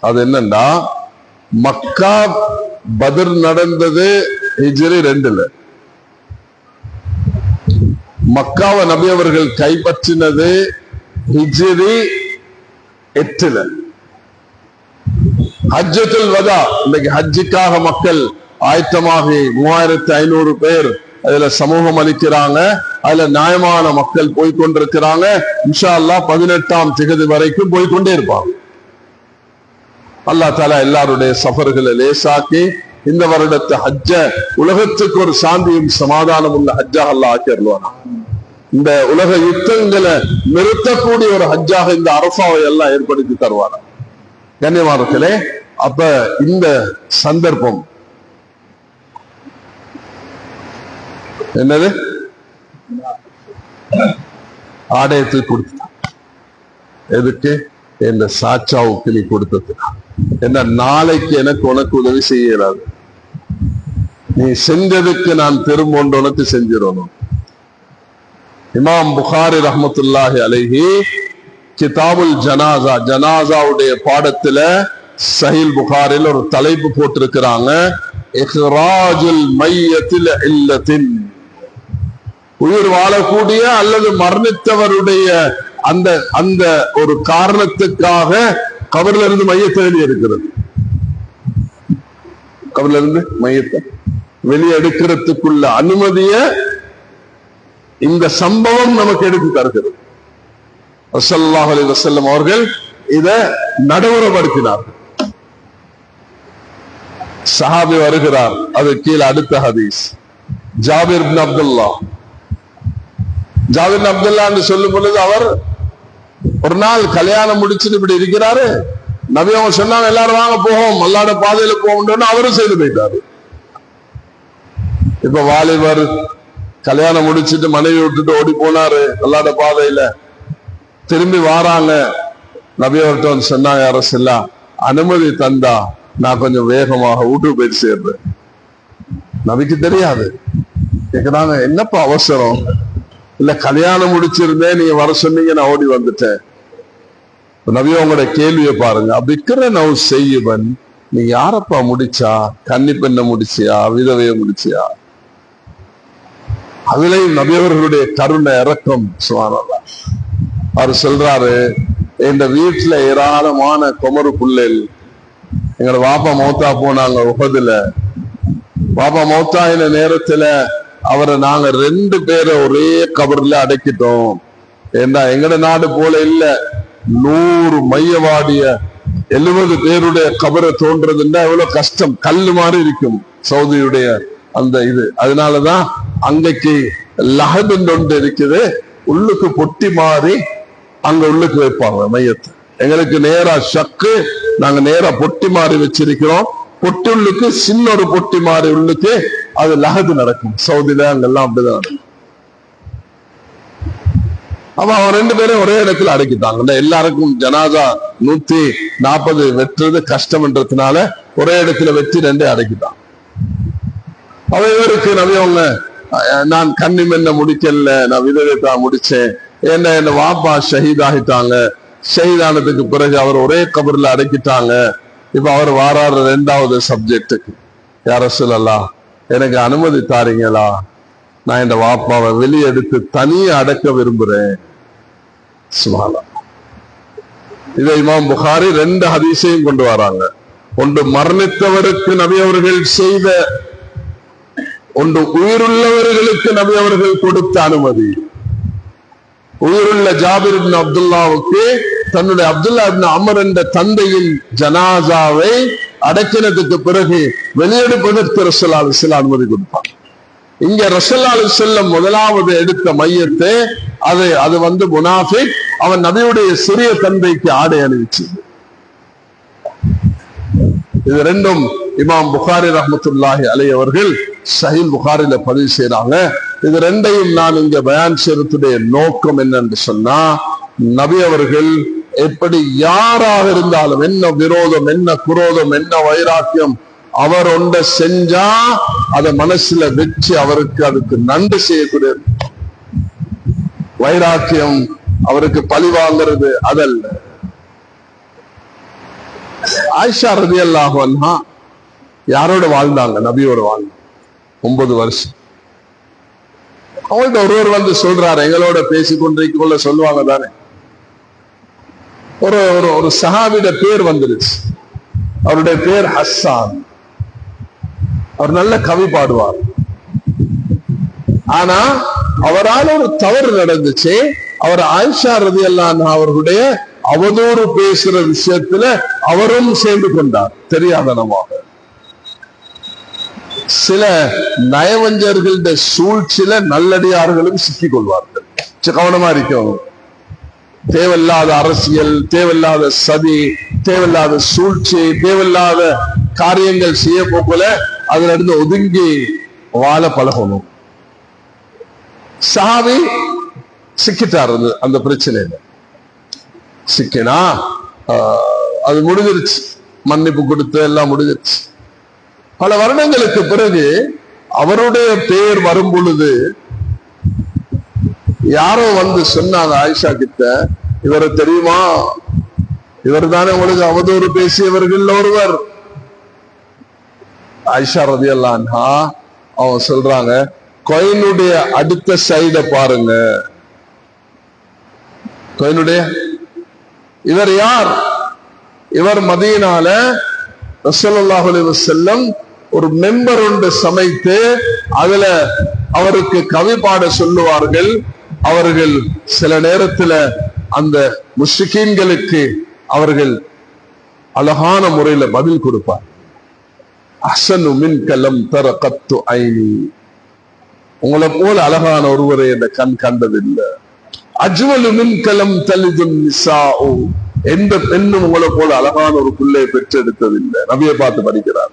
அது என்னன்னா, மக்கா பத்ர் நடந்தது ஹிஜ்ரி 2, மக்காவை நபி அவர்கள் கைப்பற்றினது ஹிஜ்ரி 8. ஹஜ்ஜத்துல் வதா, இன்னைக்கு ஹஜ்ஜுக்காக மக்கள் ஆயத்தமாகி 3500 பேர் அதுல சமூகம் அளிக்கிறாங்க. அதுல நியாயமான மக்கள் போய்கொண்டிருக்கிறாங்க. இன்ஷா அல்லாஹ் 18ஆம் திகதி வரைக்கும் போய்கொண்டே இருப்பாங்க. அல்லாஹ் தஆலா எல்லாருடைய சஃபர்களை லேசாக்கி இந்த வருடத்தை ஹஜ்ஜ உலகத்துக்கு ஒரு சாந்தியும் சமாதானம் உள்ள ஹஜ்ஜாக அல்லாஹ் ஆக்கிடுவானா. இந்த உலக யுத்தங்களை நிறுத்தக்கூடிய ஒரு ஹஜ்ஜாக இந்த அரசாவை எல்லாம் ஏற்படுத்தி தருவானா. கண்ணியமானவர்களே, அப்ப இந்த சந்தர்ப்பம் என்னது? ஆடையத்துக்கு கொடுத்தான். எதுக்கு? என்ற சாச்சாவுக்கு நீ கொடுத்தது என்ன? நாளைக்கு எனக்கு உனக்கு உதவி செய்யறாது, நீ செஞ்சதுக்கு நான் திரும்ப ஒன்று உனக்கு செஞ்சிடணும். இமாம் புகாரி ரஹ்மத்துல்லாஹி அலைஹி கிதாபுல் ஜனாசா, ஜனாசாவுடைய பாடத்துல சஹீல் புகாரில் ஒரு தலைப்பு போட்டிருக்கிறாங்க, இக்ராஜுல் மையத்தில் இல்லத்தின், உயிர் வாழக்கூடிய அல்லது மரணித்தவருடைய அந்த அந்த ஒரு காரணத்துக்காக கபர்ல இருந்து மையத்தை வெளியே எடுக்கிறது. கபர்ல இருந்து மையத்தை வெளியே எடுக்கிறதுக்குள்ள அனுமதிய இந்த சம்பவம் நமக்கு எடுத்து தருகிறது. ஸல்லல்லாஹு அலைஹி வஸல்லம் அவர்கள் இத நடைமுறைப்படுத்தினார்கள். சஹாபி வருகிறார், அது கீழே அடுத்த ஹதீஸ். ஜாபிர் இப்னு அப்துல்லா, ஜாபிர் அப்துல்லா என்று சொல்லும் பொழுது அவர் ஒரு நாள் கல்யாணம் முடிச்சுட்டு இப்படி இருக்கிறாரு. நபி அவங்க சொன்னாங்க, எல்லாரும் வாங்க போவோம், அல்லாஹ்வோட பாதையில போவோம்னு அவரும் செய்து போயிட்டாரு. இப்ப வாலிபர் கல்யாணம் முடிச்சுட்டு மனைவி விட்டுட்டு ஓடி போனாரு அல்லாஹ்வோட பாதையில. திரும்பி வாராங்க, நபி அவர்கிட்ட வந்து சொன்னாங்க, யார செல்லா அனுமதி தந்தா நான் கொஞ்சம் வேகமாக வீட்டுக்கு போயிட்டு சேர்றேன். நபிக்கு தெரியாது. கேக்குறாங்க, என்னப்பா அவசரம்? இல்ல கல்யாணம் முடிச்சிருந்தேன், நீங்க வர சொன்னீங்க, நான் ஓடி வந்துட்டேன். நபி உங்களோட கேள்வியை பாருங்க. அபிக்கிற நவ் செய்யுவன், நீ யாரப்பா முடிச்சா? கன்னி பெண்ணை முடிச்சியா, விதவையை முடிச்சியா? அதுலயும் நபியவர்களுடைய கருணை இறக்கம் சுப்ஹானல்லாஹ். அவர் சொல்றாரு, எங்க வீட்டுல ஏராளமான குமரு புள்ளல். எங்களோட வாப்பா மௌத்தா போனாங்க உஹதுல. வாப்பா மௌத்தாயின நேரத்துல அவரை நாங்க 2 பேரை ஒரே கபர்ல அடக்கிட்டோம். ஏண்டா எங்கட நாடு போல இல்ல, 100 மையவாடிய 70 பேருடைய கபரை தோன்றதுன்னா எவ்வளவு கஷ்டம், கல்லு மாதிரி இருக்கும் சவுதியுடைய அந்த இது. அதனாலதான் அன்னைக்கு லஹது ஒன்று இருக்குது, உள்ளுக்கு பொட்டி மாறி அங்க உள்ளுக்கு வைப்பாங்க மையத்தை. எங்களுக்கு நேரா ஷக்கு, நாங்க நேரா பொட்டி மாறி வச்சிருக்கிறோம். பொட்டி உள்ளுக்கு சின்ன ஒரு பொட்டி மாறி உள்ளுக்கு அது லஹது நடக்கும். சவுதியில அங்கெல்லாம் அப்படிதான் நடக்கும். அவன் 2 பேரும் ஒரே இடத்துல அடக்கிட்டாங்க. எல்லாருக்கும் ஜனாதா 140 வெட்டுறது கஷ்டம்ன்றதுனால ஒரே இடத்துல வெட்டி 2 அடக்கிட்டான். இவருக்கு நவியவங்க, நான் கன்னி மென்ன முடிக்கல, நான் விதவிதா முடிச்சேன், என்ன வாப்பா ஷஹீத் ஆகிட்டாங்க, ஷஹீதானதுக்கு பிறகு அவர் ஒரே கபர்ல அடக்கிட்டாங்க. இப்ப அவர் வாராரு 2வது சப்ஜெக்டுக்கு, யா ரசூலல்லாஹ் எனக்கு அனுமதி தாரீங்களா, நான் இந்த வாப்பாவை வெளியெடுத்து தனியே அடக்க விரும்புறேன். சுப்ஹானல்லாஹ். இதை இமாம் புகாரி 2 ஹதீஸையும் கொண்டு வராங்க. ஒன்று மரணித்தவருக்கு நபி அவர்கள் செய்த, ஒன்று உயிருள்ளவர்களுக்கு நபி அவர்கள் கொடுத்த அனுமதி. உயிருள்ள ஜாபிர் இப்னு அப்துல்லாவுக்கு தன்னுடைய அப்துல்லா இப்னு அமர் என்ற தந்தையின் ஜனாசாவை அடக்கினதுக்கு பிறகு வெளியெடுப்பதற்கு ரசூலுல்லாஹி ஸல்லல்லாஹு அலைஹி வஸல்லம் அனுமதி கொடுப்பார். இங்க ரசூலுல்லாஹி ஸல்லல்லாஹு அலைஹி வஸல்லம் முதலாவது எடுத்த மையத்தை அது முனாஃபிக், அவன் நபியுடைய சிறிய தந்தைக்கு ஆடை அணிவிச்சு. இது 2ம் இமாம் புகாரி ரஹ்மத்துல்லாஹி அலைஹி அவர்கள் சஹீஹ் புகாரில பதிவு செய்றாங்க. இது 2ஐயும் நான் இங்க பயான் செய்யறதுடைய நோக்கம் என்னன்னு சொன்னா, நபி அவர்கள் எப்படி யாராக இருந்தாலும், என்ன விரோதம், என்ன குரோதம், என்ன வைராக்கியம், அவர் ஒன்றை செஞ்சா அதை மனசுல வச்சு அவருக்கு அதுக்கு நன்றி செய்யக்கூடிய வைராக்கியம், அவருக்கு பழி வாங்கிறது அதல்ல. ஆயிஷா ரலியல்லாஹு அன்ஹா யாரோட வாழ்ந்தாங்க? நபியோட வாழ்ந்தாங்க 9 வருஷம். அவங்கள்ட்ட ஒருவர் வந்து சொல்றாரு, எங்களோட பேசிக்கொண்டிருக்கக்குள்ள சொல்லுவாங்க தானே, ஒரு சஹாபியோட பேர் வந்துருச்சு. அவருடைய பேர் ஹஸ்ஸான். அவர் நல்ல கவி பாடுவார். ஆனா அவரால் ஒரு தவறு நடந்துச்சு. அவர் ஆயிஷா ரலியல்லாஹு அன்ஹா அவர்களுடைய அவதூறு பேசுற விஷயத்துல அவரும் சேர்ந்து கொண்டார் தெரியாதனமாக. சில நயவஞ்சர்களுடைய சூழ்ச்சியில நல்லடியார்களும் சிக்கிக் கொள்வார்கள். கவனமா இருக்கணும். தேவையில்லாத அரசியல், தேவையில்லாத சதி, தேவையில்லாத சூழ்ச்சி, தேவையில்லாத காரியங்கள் செய்ய போகல அதுல இருந்து ஒதுங்கி வாழ பழகணும். சஹாபி சிக்கிட்டார் அந்த பிரச்சனையில. சிக்கினா அது முடிஞ்சிருச்சு, மன்னிப்பு கொடுத்து எல்லாம் முடிஞ்சிருச்சு. பல வருடங்களுக்கு பிறகு அவருடைய பெயர் வரும் பொழுது யாரோ வந்து சொன்னாங்க ஆயிஷா கிட்ட, இவரை தெரியுமா, இவர் தானே உங்களுக்கு அவதூறு பேசியவர்கள் ஒருவர். ஆயிஷா ரலியல்லாஹு அன்ஹா அவங்க சொல்றாங்க, கொயினுடைய அடுத்த சைட பாருங்க. கொயினுடைய இவர் யார்? இவர் மதீனால ரசூலுல்லாஹி அலைஹி வஸல்லம் ஒரு மெம்பர் ஒன்று சமைத்து அதுல அவருக்கு கவி பாட சொல்லுவார்கள். அவர்கள் சில நேரத்துல அந்த முஷ்ரிக்கீன்களுக்கு அவர்கள் அழகான முறையில பதில் கொடுப்பார். அஹ்ஸனு மின்க லம் தர கத்து ஐனி, உங்களை போல அழகான ஒருவரை இந்த கண் கண்டதில்லை. அஜ்வலு மின்க லம் தலிதுன் நிசாஉ, எந்த பெண்ணும் உங்களை போல அழகான ஒரு பிள்ளையை பெற்றெடுத்ததில்லை. நபியை பார்த்து படிக்கிறார்.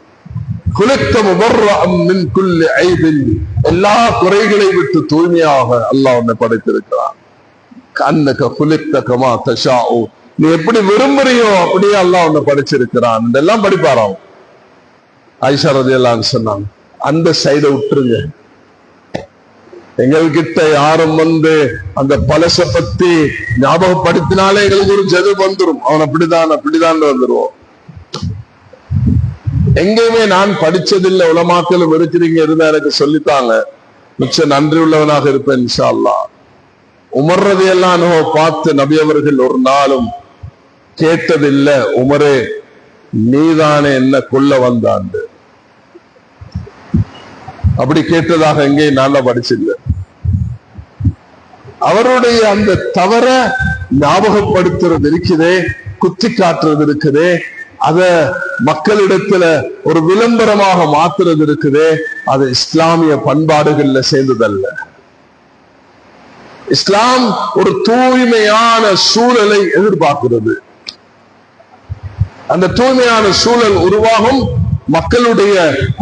குலிக்த முபர்ரஅம் மின் குல்லி ஐபின், எல்லா குறைகளை விட்டு தூய்மையாக அல்லாஹ் உன்னை படைத்திருக்கிறான். கன்னக குலிக்த கமா தஷாஉ, நீ எப்படி விரும்புறியோ அப்படியே அல்லாஹ் உன்னை படைச்சிருக்கிறான். இதெல்லாம் படிப்பாராம். ஆயிஷா ரலியல்லாஹு அன்ஹா சொன்னாங்க, அந்த சைடை விட்டுருங்க. எங்கள்கிட்ட யாரும் வந்து அந்த பழச பத்தி ஞாபகப்படுத்தினாலே எங்களுக்கு ஒரு ஜது வந்துடும். அவன் அப்படிதான் வந்துருவோம். எங்கேயுமே நான் படிச்சதில்லை, உலமாக்களும் இருக்கிறீங்க, இருந்தா எனக்கு சொல்லித்தாங்க, மிச்ச நன்றி உள்ளவனாக இருப்பேன் இன்ஷா அல்லாஹ். உமர் ரலியல்லாஹு அன்ஹு பார்த்து நபி அவர்கள் ஒரு நாளும் கேட்டதில்லை, உமரே நீதானே என்ன கொல்ல வந்தாண்டு. அப்படி கேட்டதாக எங்கேயும் நான் படிச்சில்லை. அவருடைய அந்த தவற ஞாபகப்படுத்துறது இருக்குதே, குத்தி காட்டுறது இருக்குதே, அத மக்களிடத்துல ஒரு விளம்பரமாக மாத்துறது இருக்குதே, அது இஸ்லாமிய பண்பாடுகள்ல சேர்ந்ததல்ல. இஸ்லாம் ஒரு தூய்மையான சூழலை எதிர்பார்க்கிறது. அந்த தூய்மையான சூழல் உருவாகும் மக்களுடைய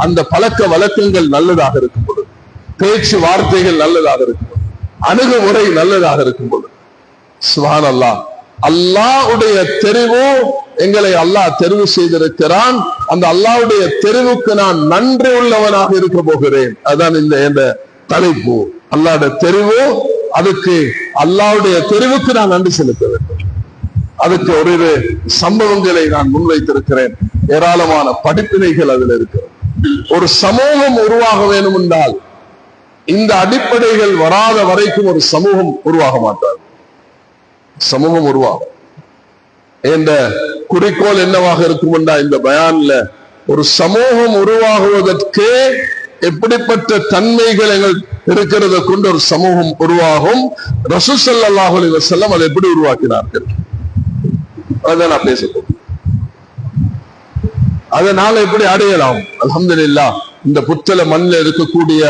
அந்த பழக்க வழக்கங்கள் நல்லதாக இருக்கும் பொழுது, பேச்சு வார்த்தைகள் நல்லதாக இருக்கும் பொழுது, அணுகுமுறை நல்லதாக இருக்கும் பொழுது. சுப்ஹானல்லாஹ், அல்லாஹ்வுடைய தெரிவு, எங்களை அல்லாஹ் தெரிவு செய்திருக்கிறான். அந்த அல்லாஹ்வுடைய தெரிவுக்கு நான் நன்றி உள்ளவனாக இருக்க போகிறேன். அதான் இந்த தலைப்பு. அல்லாஹ்வுடைய தெரிவு, அதுக்கு அல்லாஹ்வுடைய தெரிவுக்கு நான் நன்றி செலுத்த வேண்டும். அதுக்கு ஒரு சம்பவங்களை நான் முன்வைத்திருக்கிறேன். ஏராளமான படிப்பினைகள் அதில் இருக்கிறது. ஒரு சமூகம் உருவாக வேண்டும் என்றால் இந்த அடிப்படைகள் வராத வரைக்கும் ஒரு சமூகம் உருவாக மாட்டார். சமூகம் உருவாகும் என்ற குறிக்கோள் என்னவாக இருக்கும் என்றா, இந்த பயான்ல ஒரு சமூகம் உருவாகுவதற்கு எப்படிப்பட்ட தன்மைகள் எங்கள் இருக்கிறத கொண்டு ஒரு சமூகம் உருவாகும். ரசூல் ஸல்லல்லாஹு அலைஹி வஸல்லம் அதை எப்படி உருவாக்கினார்கள், அதான் நான் பேச போறேன். அதனால எப்படி அடையலாம்? அல்ஹம்துலில்லாஹ், இந்த புத்தள மண்ணில் இருக்கக்கூடிய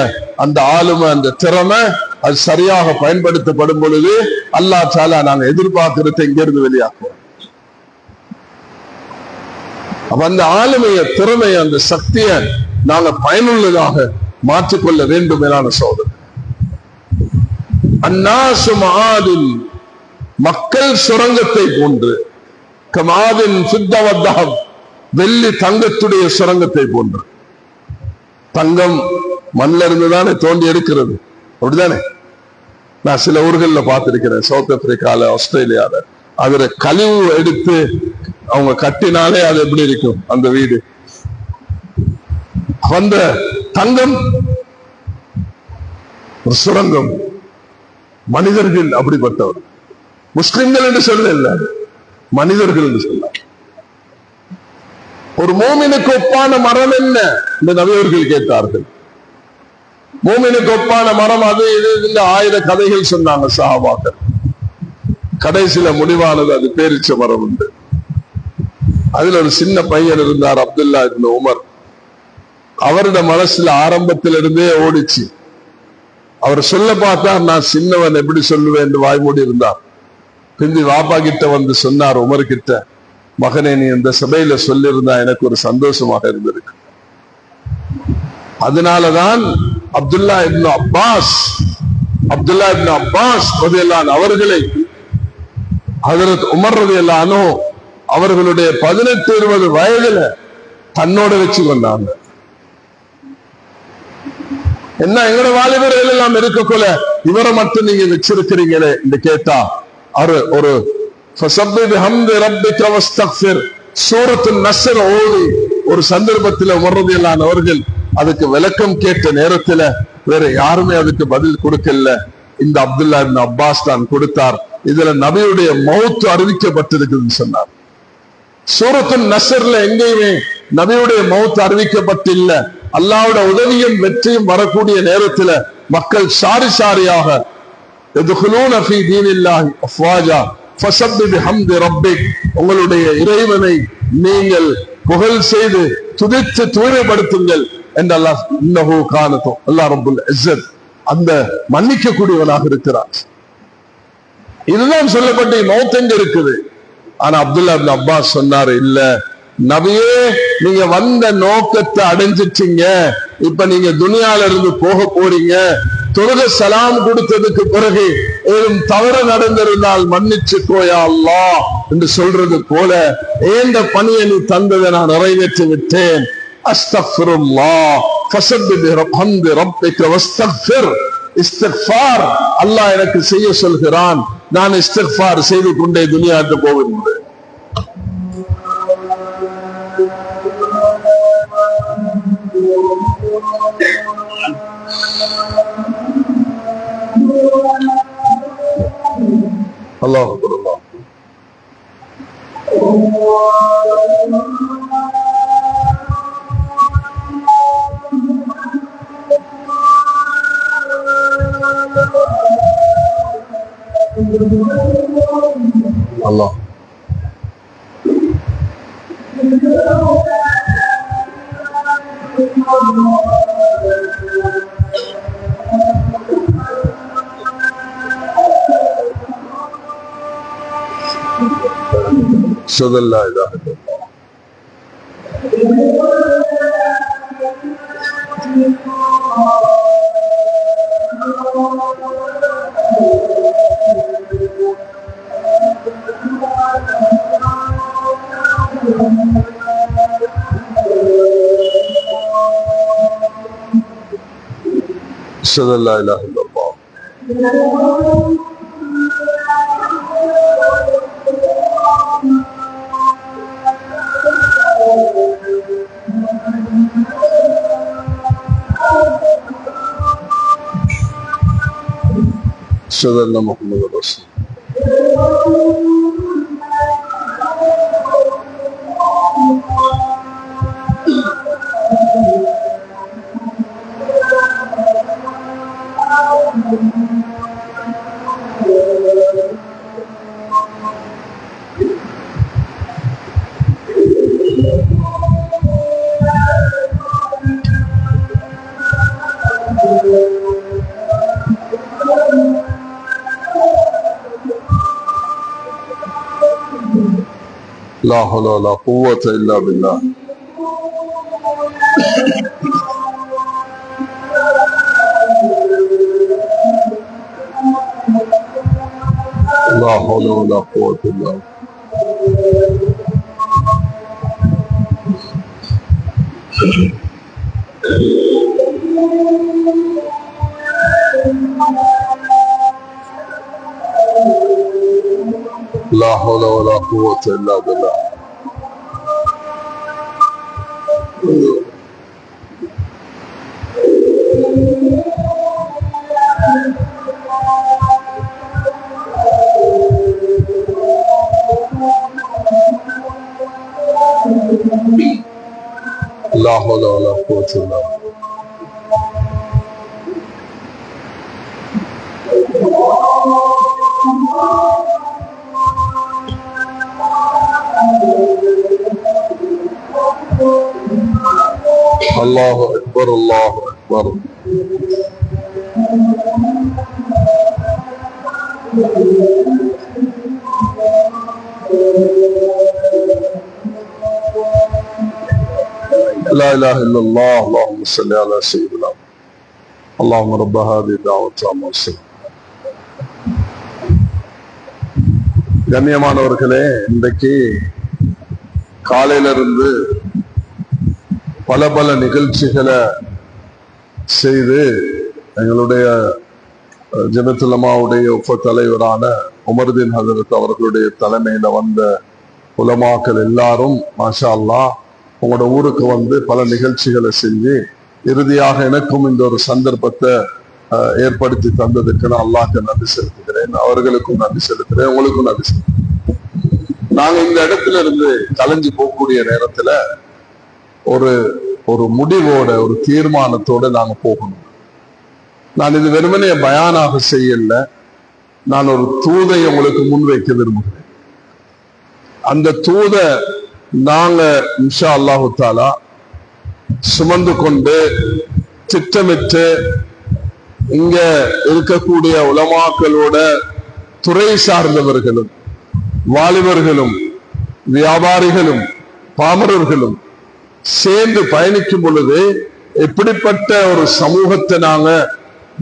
அந்த ஆளுமை, அந்த திறமை, அது சரியாக பயன்படுத்தப்படும் பொழுது அல்லாஹ் தஆலா நாங்க எதிர்பார்க்கிறத இங்கிருந்து வெளியாக்குவோம். அப்ப அந்த ஆளுமைய, திறமைய, அந்த சக்தியை நாங்க பயனுள்ளதாக மாற்றிக்கொள்ள வேண்டும். மேலான சோதனை, அன்னாசு மஆதின், மக்கள் சுரங்கத்தை போன்று, கமாதின் ஃபித்தவத்தஹப், வெள்ளி தங்கத்துடைய சுரங்கத்தை போன்று. தங்கம் மண்ணில் இருந்துதானே தோண்டி எடுக்கிறது, அப்படிதானே? நான் சில ஊர்கள்ல பார்த்திருக்கிறேன், சவுத் ஆப்பிரிக்கால, ஆஸ்திரேலியால. அதுல கழிவு எடுத்து அவங்க கட்டினாலே அது எப்படி இருக்கும் அந்த வீடு. அந்த தங்கம் ஒரு சுரங்கம். மனிதர்கள் அப்படிப்பட்டவர். முஸ்லிம்கள் என்று சொல்ல இல்ல, மனிதர்கள் என்று சொல்ல. ஒரு மூமினுக்கு ஒப்பான மரம் என்ன இந்த நபியவர்கள் கேட்டார்கள். மூமினுக்கு ஒப்பான மரம் அது இது, இந்த 1000 கதைகள் சொன்னாங்க சஹாபாக்கள். கடைசியில முடிவானது அது பேரிச்ச மரம் உண்டு. அதுல ஒரு சின்ன பையன் இருந்தார், அப்துல்லா இப்னு உமர். அவருடைய மனசுல ஆரம்பத்திலிருந்தே ஓடிச்சு. அவர் சொல்ல பார்த்தார், நான் சின்னவன் எப்படி சொல்லுவேன் என்று வாய்மூடி இருந்தார். பிந்தி வாப்பா கிட்ட வந்து சொன்னார், உமர் கிட்ட, மகனே நீ இந்த சபையில சொல்லியிருந்தா எனக்கு ஒரு சந்தோஷமாக இருந்திருக்கு. அதனாலதான் அப்துல்லா இப்னு அப்பாஸ் ரலியல்லாஹு அன்ஹு அவர்களை ஹஜ்ரத் உமர் ரலியல்லாஹு அன்ஹு அவர்களுடைய 18-20 வயதுல தன்னோட வச்சு கொண்டாங்க. என்ன எங்களோட வாலிபர்கள் எல்லாம் இருக்கக்குள்ள இவரை மட்டும் நீங்க வச்சிருக்கிறீங்களே என்று கேட்டா, ஒரு சூரத்துன் நஸ்ர் ஓதி ஒரு சந்தர்ப்பத்தில் உமர் ரலியல்லாஹு அன்ஹு அவர்கள் அதுக்கு விளக்கம் கேட்ட நேரத்துல வேற யாருமே அதுக்கு பதில் கொடுக்கல. இந்த அப்துல்லா இப்னு அப்பாஸ் தான் கொடுத்தார். இதுல நபியுடைய மௌத் அறிவிக்கப்பட்டிருக்குன்னு சொன்னார். சூரத்துன் நஸ்ர்ல எங்கேயுமே நபியுடைய மௌத் அறிவிக்கப்பட்டில்ல. அல்லாஹ்வுடைய உதவியும் வெற்றியும் வரக்கூடிய நேரத்துல மக்கள் சாரி சாரியாக உங்களுடைய இறைவனை நீங்கள் புகழ் செய்து துதித்து தூய்மைப்படுத்துங்கள் என்று அல்லாஹ், இன்னஹு கானது, அல்லாஹ் ரப்புல் இஸ்ஸத் அந்த மன்னிக்க கூடியவனாக இருக்கிறார். இதுதான் சொல்லப்பட்ட மௌத் எங்க இருக்குது. ஆனா அப்துல்லா இப்னு அப்பாஸ் சொன்னாரு, இல்ல நபியே, நீங்க வந்த நோக்கத்தை அடைஞ்சிட்டீங்க. இப்ப நீங்க துனியால இருந்து போக போறீங்க. தொழுக சலாம் கொடுத்ததுக்கு பிறகு ஏதும் தவறு நடந்திருந்தால் மன்னிச்சுக்கோ யா அல்லாஹ் என்று சொல்றது போல ஏந்த பணியை நீ தந்ததை நான் நிறைவேற்றி விட்டேன். அஸ்தக்ஃபிருல்லாஹ் ஃபஸப்பிஹ் பிஹம்தி ரப்பிக வஸ்தக்ஃபிர். இஸ்திக்ஃபார் அல்லாஹ் எனக்கு செய்ய சொல்கிறான். நான் இஸ்திக்ஃபார் செய்து கொண்டே துனியாவுக்கு போகிறேன். அல்லாஹ் அக்பர். அல்லாஹ் أشهد أن لا إله إلا الله أشهد أن لا إله إلا الله أشهد أن محمد رسول لا حول ولا قوة إلا بالله لا حول ولا قوة إلا بالله لا حول ولا قوة إلا بالله لا حول ولا قوة إلا بالله الله أكبر الله أكبر لا إله إلا الله اللهم صل على سيدنا اللهم رب هذه الدعوة التامة والسلام. கண்ணியமானவர்களே, இன்றைக்கு காலையிலிருந்து பல நிகழ்ச்சிகளை செய்து எங்களுடைய ஜெபத்துலமாவுடைய உப தலைவரான உமர்தீன் ஹஜரத் அவர்களுடைய தலைமையில வந்த உலமாக்கள் எல்லாரும் மாஷா அல்லாஹ் உங்களோட ஊருக்கு வந்து பல நிகழ்ச்சிகளை செஞ்சு இறுதியாக எனக்கும் இந்த ஒரு சந்தர்ப்பத்தை ஏற்படுத்தி தந்ததுக்கு நான் அல்லாஹ்க்கு நன்றி செலுத்துகிறேன். அவர்களுக்கும் நன்றி செலுத்துகிறேன், உங்களுக்கும் நன்றி செலுத்துகிறேன். நாங்க இந்த இடத்துல இருந்து கலைஞ்சு போகக்கூடிய நேரத்துல ஒரு முடிவோட ஒரு தீர்மானத்தோட நாங்க போகணும். நான் இது வெறுமனே பயானாக செய்யல, நான் ஒரு தூதை உங்களுக்கு முன்வைக்க விரும்புகிறேன். அந்த தூதை நாங்க இன்ஷா அல்லாஹு தாலா சுமந்து கொண்டு திட்டமிட்டு இங்க இருக்கக்கூடிய உலமாக்களோட துறை சார்ந்தவர்களும் வாலிபர்களும் வியாபாரிகளும் பாமரர்களும் சேர்ந்து பயணிக்கும் பொழுது எப்படிப்பட்ட ஒரு சமூகத்தை நாங்க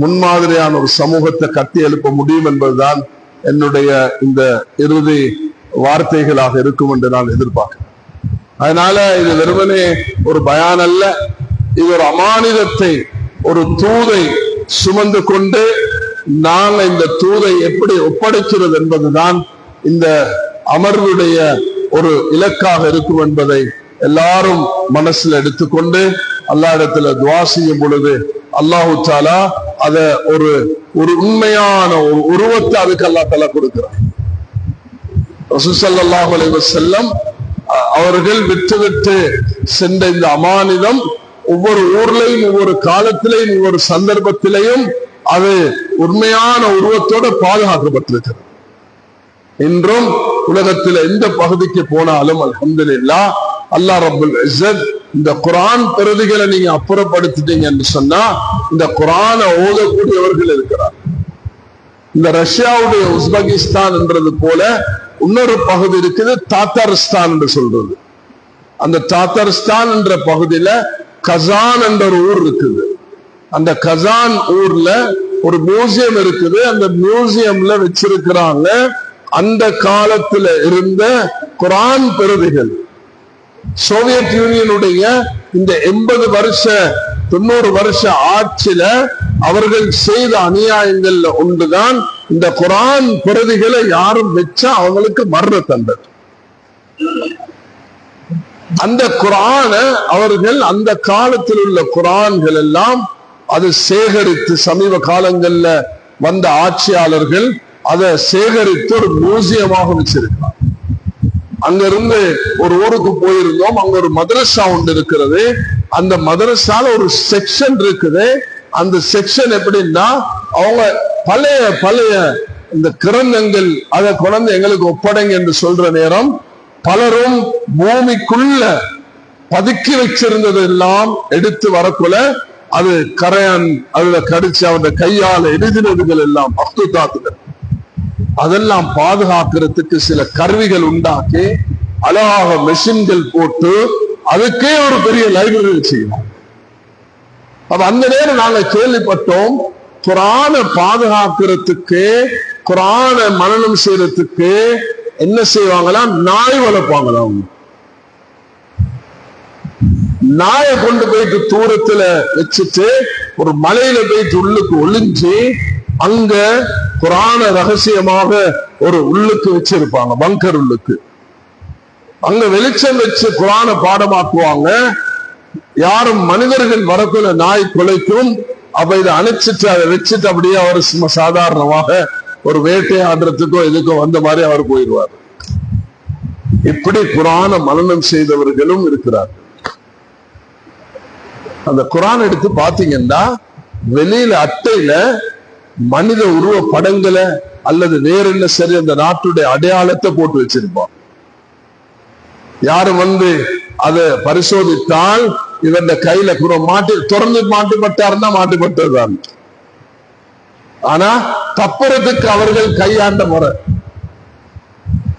முன்மாதிரியான ஒரு சமூகத்தை கட்டி எழுப்ப முடியும் என்பதுதான் என்னுடைய இந்த இறுதி வார்த்தைகளாக இருக்கும் என்று நான் எதிர்பார்க்கிறேன். அதனால இது வெறுமனே ஒரு பயான் அல்ல, இது ஒரு அமானிதத்தை, ஒரு தூதை சுமந்து கொண்டு நாங்க இந்த தூதை எப்படி ஒப்படைக்கிறது என்பதுதான் இந்த அமர்வுடைய ஒரு இலக்காக இருக்கும் என்பதை எல்லாரும் மனசுல எடுத்துக்கொண்டு அல்லா இடத்துல துவா செய்யும் பொழுது அல்லாஹு தாலா அத ஒரு உண்மையான ஒரு உருவத்தை அதுக்கு அல்லா தஆலா கொடுக்கிறார். ரசூல் ஸல்லல்லாஹு அலைஹி வஸல்லம் அவர்கள் விட்டு சென்ற இந்த அமானிதம் ஒவ்வொரு ஊர்லையும் ஒவ்வொரு காலத்திலையும் ஒவ்வொரு சந்தர்ப்பத்திலையும் அது உண்மையான உருவத்தோட பாதுகாக்கப்பட்டிருக்கிறது. இன்றும் உலகத்தில் எந்த பகுதிக்கு போனாலும் அல்ஹம்துலில்லாஹ் அல்லாஹ் ரப்புல் இஸ்ஸத் இந்த குர்ஆன் பிரதிகளை நீங்க அப்புறப்படுத்திட்டீங்கன்னு சொன்னா இந்த குர்ஆனை ஓதக்கூடியவர்கள் இருக்கிறார். இந்த ரஷ்யாவுடைய உஸ்பெகிஸ்தான் என்றது போல இன்னொரு பகுதி இருக்குது, தாத்தாரிஸ்தான் என்று சொல்றது. அந்த தாத்தாரிஸ்தான் என்ற பகுதியில கசான் என்ற ஒரு ஊர் இருக்குது. அந்த கசான் ஊர்ல ஒரு மியூசியம் இருக்குது. அந்த மியூசியம்ல வச்சிருக்கிறாங்க அந்த காலத்துல இருந்த குர்ஆன் பிரதிகள். சோவியத் யூனியனுடைய இந்த 80 வருஷ 90 வருஷ ஆட்சியில அவர்கள் செய்த அநியாயங்கள்ல ஒன்றுதான் இந்த குர்ஆன் பிரதிகளை யாரும் வச்சா அவங்களுக்கு மரண தண்டனை. அந்த குர்ஆனை அவர்கள் அந்த காலத்தில் உள்ள குர்ஆன்கள் எல்லாம் அது சேகரித்து சமீப காலங்கள்ல வந்த ஆட்சியாளர்கள் அதை சேகரித்து ஒரு மியூசியமாக வச்சிருக்கிறார். அங்கிருந்து ஒரு ஊருக்கு போயிருந்தோம். அங்க ஒரு மதரசா ஒன்று இருக்கிறது. அந்த மதரசால ஒரு செக்ஷன் இருக்குது. அந்த செக்ஷன் எப்படின்னா அவங்க பழைய பழைய இந்த கிரந்தங்கள் அதை கொண்டு எங்களுக்கு ஒப்படைங்க என்று சொல்ற நேரம் பலரும் பூமிக்குள்ள பதுக்கி வச்சிருந்தது எல்லாம் எடுத்து வரக்குள்ள அது கரையான் அதுல கடிச்சு அவருடைய கையால எழுதினதுகள் எல்லாம் மக்தூத்தாத்துகள் அதெல்லாம் பாதுகாக்கிறதுக்கு சில கருவிகள் உண்டாக்கி அழகாக மெஷின்கள் போட்டு அதுக்கே ஒரு பெரிய லைப்ரரி செய்யலாம். அப்ப அந்த நேரம் நாங்க கேள்விப்பட்டோம் குர்ஆனை பாதுகாக்கிறதுக்கு குர்ஆனை மனனம் செய்யறதுக்கு என்ன செய்வாங்களாம், நாய் வளர்ப்பாங்களாம். நாயை கொண்டு போயிட்டு தூரத்துல வச்சுட்டு ஒரு மலையில போயிட்டு உள்ளுக்கு ஒளிஞ்சு அங்க குர்ஆனை ரகசியமாக ஒரு உள்ளுக்கு வச்சிருப்பாங்க, பங்கர் உள்ளுக்கு. அங்க வெளிச்சம் வச்சு குர்ஆனை பாடமாக்குவாங்க. யாரும் மனிதர்கள் வரக்குள்ள நாய் குலைக்கும். அப்ப இதை அணைச்சிட்டு அதை வச்சுட்டு அப்படியே அவர் சாதாரணமாக ஒரு வேட்டையாடுறதுக்கோ எதுக்கோ வந்த மாதிரி அவர் போயிடுவார். இப்படி குர்ஆனை மனனம் செய்தவர்களும் இருக்கிறார். அந்த குர்ஆன் எடுத்து பாத்தீங்கன்னா வெளியில அட்டையில மனித உருவ படங்களை அல்லது வேற என்ன சரி அந்த நாட்டுடைய அடையாளத்தை போட்டு வச்சிருப்பான். யாரும் வந்து அதை பரிசோதித்தால் இவன் கையில திறந்து மாட்டுப்பட்டாருன்னா மாட்டுப்பட்டதுதான். ஆனா தப்புறதுக்கு அவர்கள் கையாண்ட முறை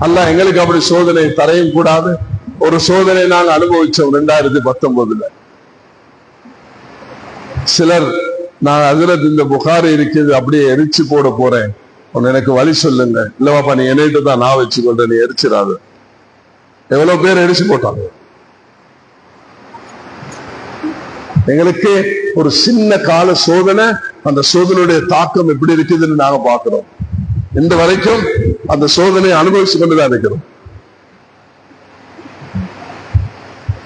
அல்லாஹ் எங்களுக்கு அப்படி சோதனை தரையும் கூடாது. ஒரு சோதனை நாங்கள் அனுபவிச்சோம் 2019. சிலர் நான் ஹஜ்ரத் இந்த புகாரி இருக்குது அப்படியே எரிச்சு போட போறேன், எனக்கு வழி சொல்லுங்க. இல்லவாப்பா நீ என்னைட்டு தான் நான் வச்சு கொள்றேன், நீ எரிச்சிடாது. எவ்வளவு பேர் எரிச்சு போட்டாங்க. எங்களுக்கு ஒரு சின்ன கால சோதனை, அந்த சோதனையுடைய தாக்கம் எப்படி இருக்குதுன்னு நாங்க பாக்குறோம். இந்த வரைக்கும் அந்த சோதனையை அனுபவிச்சு கொண்டுதான் இருக்கிறோம்.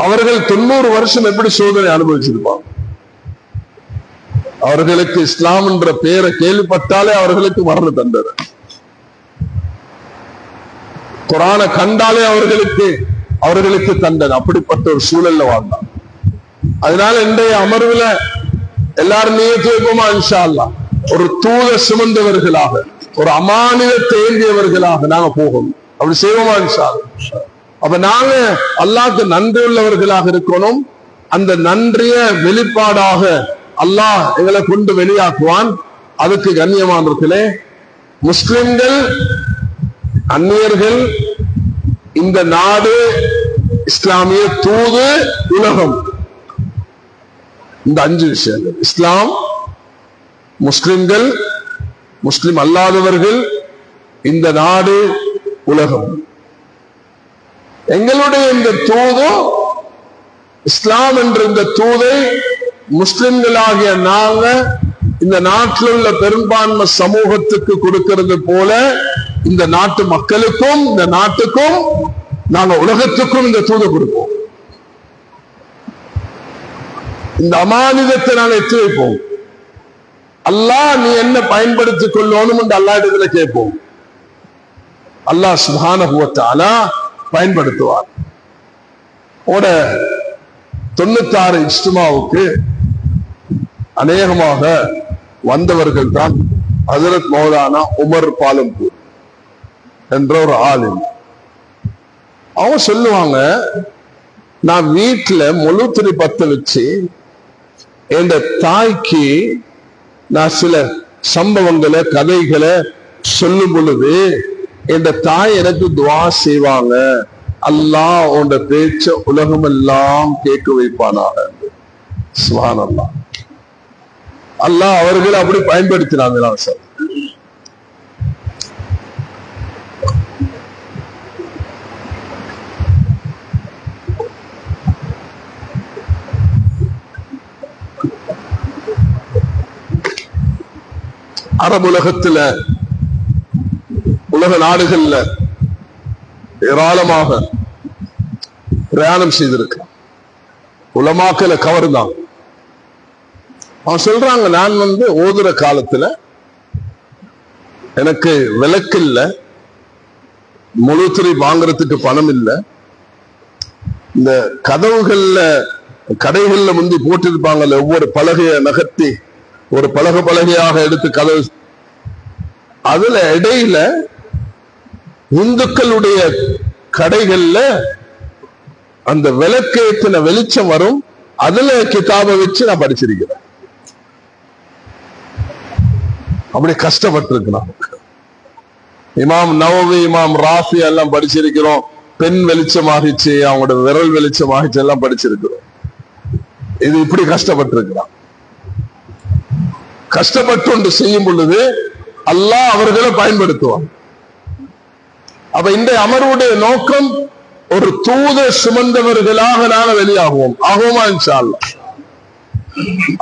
அவர்கள் 90 வருஷம் எப்படி சோதனை அனுபவிச்சிருப்பாங்க. அவர்களுக்கு இஸ்லாம் என்ற பெயரை கேள்விப்பட்டாலே அவர்களுக்கு மரண தண்டனை. குர்ஆனை கண்டாலே அவர்களுக்கு தண்டனை. அப்படிப்பட்ட ஒரு சூழல்ல வாழ்ந்தாங்க. அதனால இன்றைய அமர்வுல எல்லாரும் நியத்து வைப்போமா இன்ஷா அல்லாஹ், ஒரு தூத சுமந்தவர்களாக ஒரு அமானிதத்தை ஏந்தியவர்களாக நாங்க போகணும். அப்படி செய்வோமா இன்ஷா அல்லாஹ். அப்ப நாங்க அல்லாஹ்க்கு நன்றி உள்ளவர்களாக இருக்கணும். அந்த நன்றிய வெளிப்பாடாக அல்லாஹ் எங்களை கொண்டு வெளியாக்குவான். அதுக்கு கண்ணியமானவர்களே, முஸ்லிம்கள், அந்நியர்கள், இந்த நாடு, இஸ்லாமிய தூது, உலகம், இந்த 5 விஷயங்கள், இஸ்லாம், முஸ்லிம்கள், முஸ்லிம் அல்லாதவர்கள், இந்த நாடு, உலகம், எங்களுடைய இந்த தூது இஸ்லாம் என்ற இந்த தூதை முஸ்லிம்களாகிய நாங்க இந்த நாட்டில் உள்ள பெரும்பான்மை சமூகத்துக்கு கொடுக்கிறது போல இந்த நாட்டு மக்களுக்கும் இந்த நாட்டுக்கும் நாங்க உலகத்துக்கும் இந்த தூதை கொடுப்போம். இந்த அமானிதத்தை நாங்க எத்தி வைப்போம். அல்லாஹ் நீ என்ன பயன்படுத்திக் கொள்ளணும் என்று அல்லாஹ் இடத்துல கேட்போம். அல்லாஹ் சுப்ஹானஹு வ தஆலா பயன்படுத்துவார். 96 இஜ்திமாவுக்கு அநேகமாக வந்தவர்கள் தான் ஹஜ்ரத் மௌலானா உமர் பாலம்பூர். என்ற ஒரு ஆளும். அவங்க சொல்லுவாங்க, நான் வீட்டுல முழுத்திரி பத்த வச்சு என் தாய்க்கு நான் சில சம்பவங்களை கதைகளை சொல்லும் பொழுது என் தாய் எனக்கு துவா செய்வாங்க, அல்லாஹ் உன் பேச்ச உலகம் எல்லாம் கேட்க வைப்பானாக. சுப்ஹானல்லாஹ். அல்லாஹ் அவர்கள் அப்படி பயன்படுத்தினாங்க. சார், அரபு உலகத்துல உலக நாடுகள்ல ஏராளமாக பிரயாணம் செய்திருக்கான். உலமாக்களை கவர்ந்தான். அவன் சொல்றாங்க, நான் ஓதுற காலத்துல எனக்கு விளக்கு இல்ல, முழுத்திரை வாங்குறதுக்கு பணம் இல்லை. இந்த கதவுகள்ல கடைகள்ல முந்தி போட்டிருப்பாங்கல்ல, ஒவ்வொரு பலகையை நகர்த்தி ஒரு பலகையாக எடுத்து கதவு, அதுல இடையில இந்துக்களுடைய கடைகள்ல அந்த விளக்கேற்றின வெளிச்சம் வரும், அதுல கிதாபை வச்சு நான் படிச்சிருக்கிறேன். அப்படி கஷ்டப்பட்டிருக்கிறான். இமாம் நவவி, இமாம் ராஃபி எல்லாம் படிச்சிருக்கிறோம். பெண் வெளிச்சமாகிச்சு, அவங்களோட விரல் வெளிச்சமாகிச்சு எல்லாம் படிச்சிருக்கிறோம். இது இப்படி கஷ்டப்பட்டிருக்கிறான். கஷ்டப்பட்டு ஒன்று செய்யும் பொழுது அல்லாஹ் அவர்களை பயன்படுத்துவான். அப்ப இந்த அமர்வுடைய நோக்கம், ஒரு தூத சுமந்தவர்களாக நாங்கள் வெளியாகுவோம். ஆகுமா இன்ஷா அல்லாஹ்.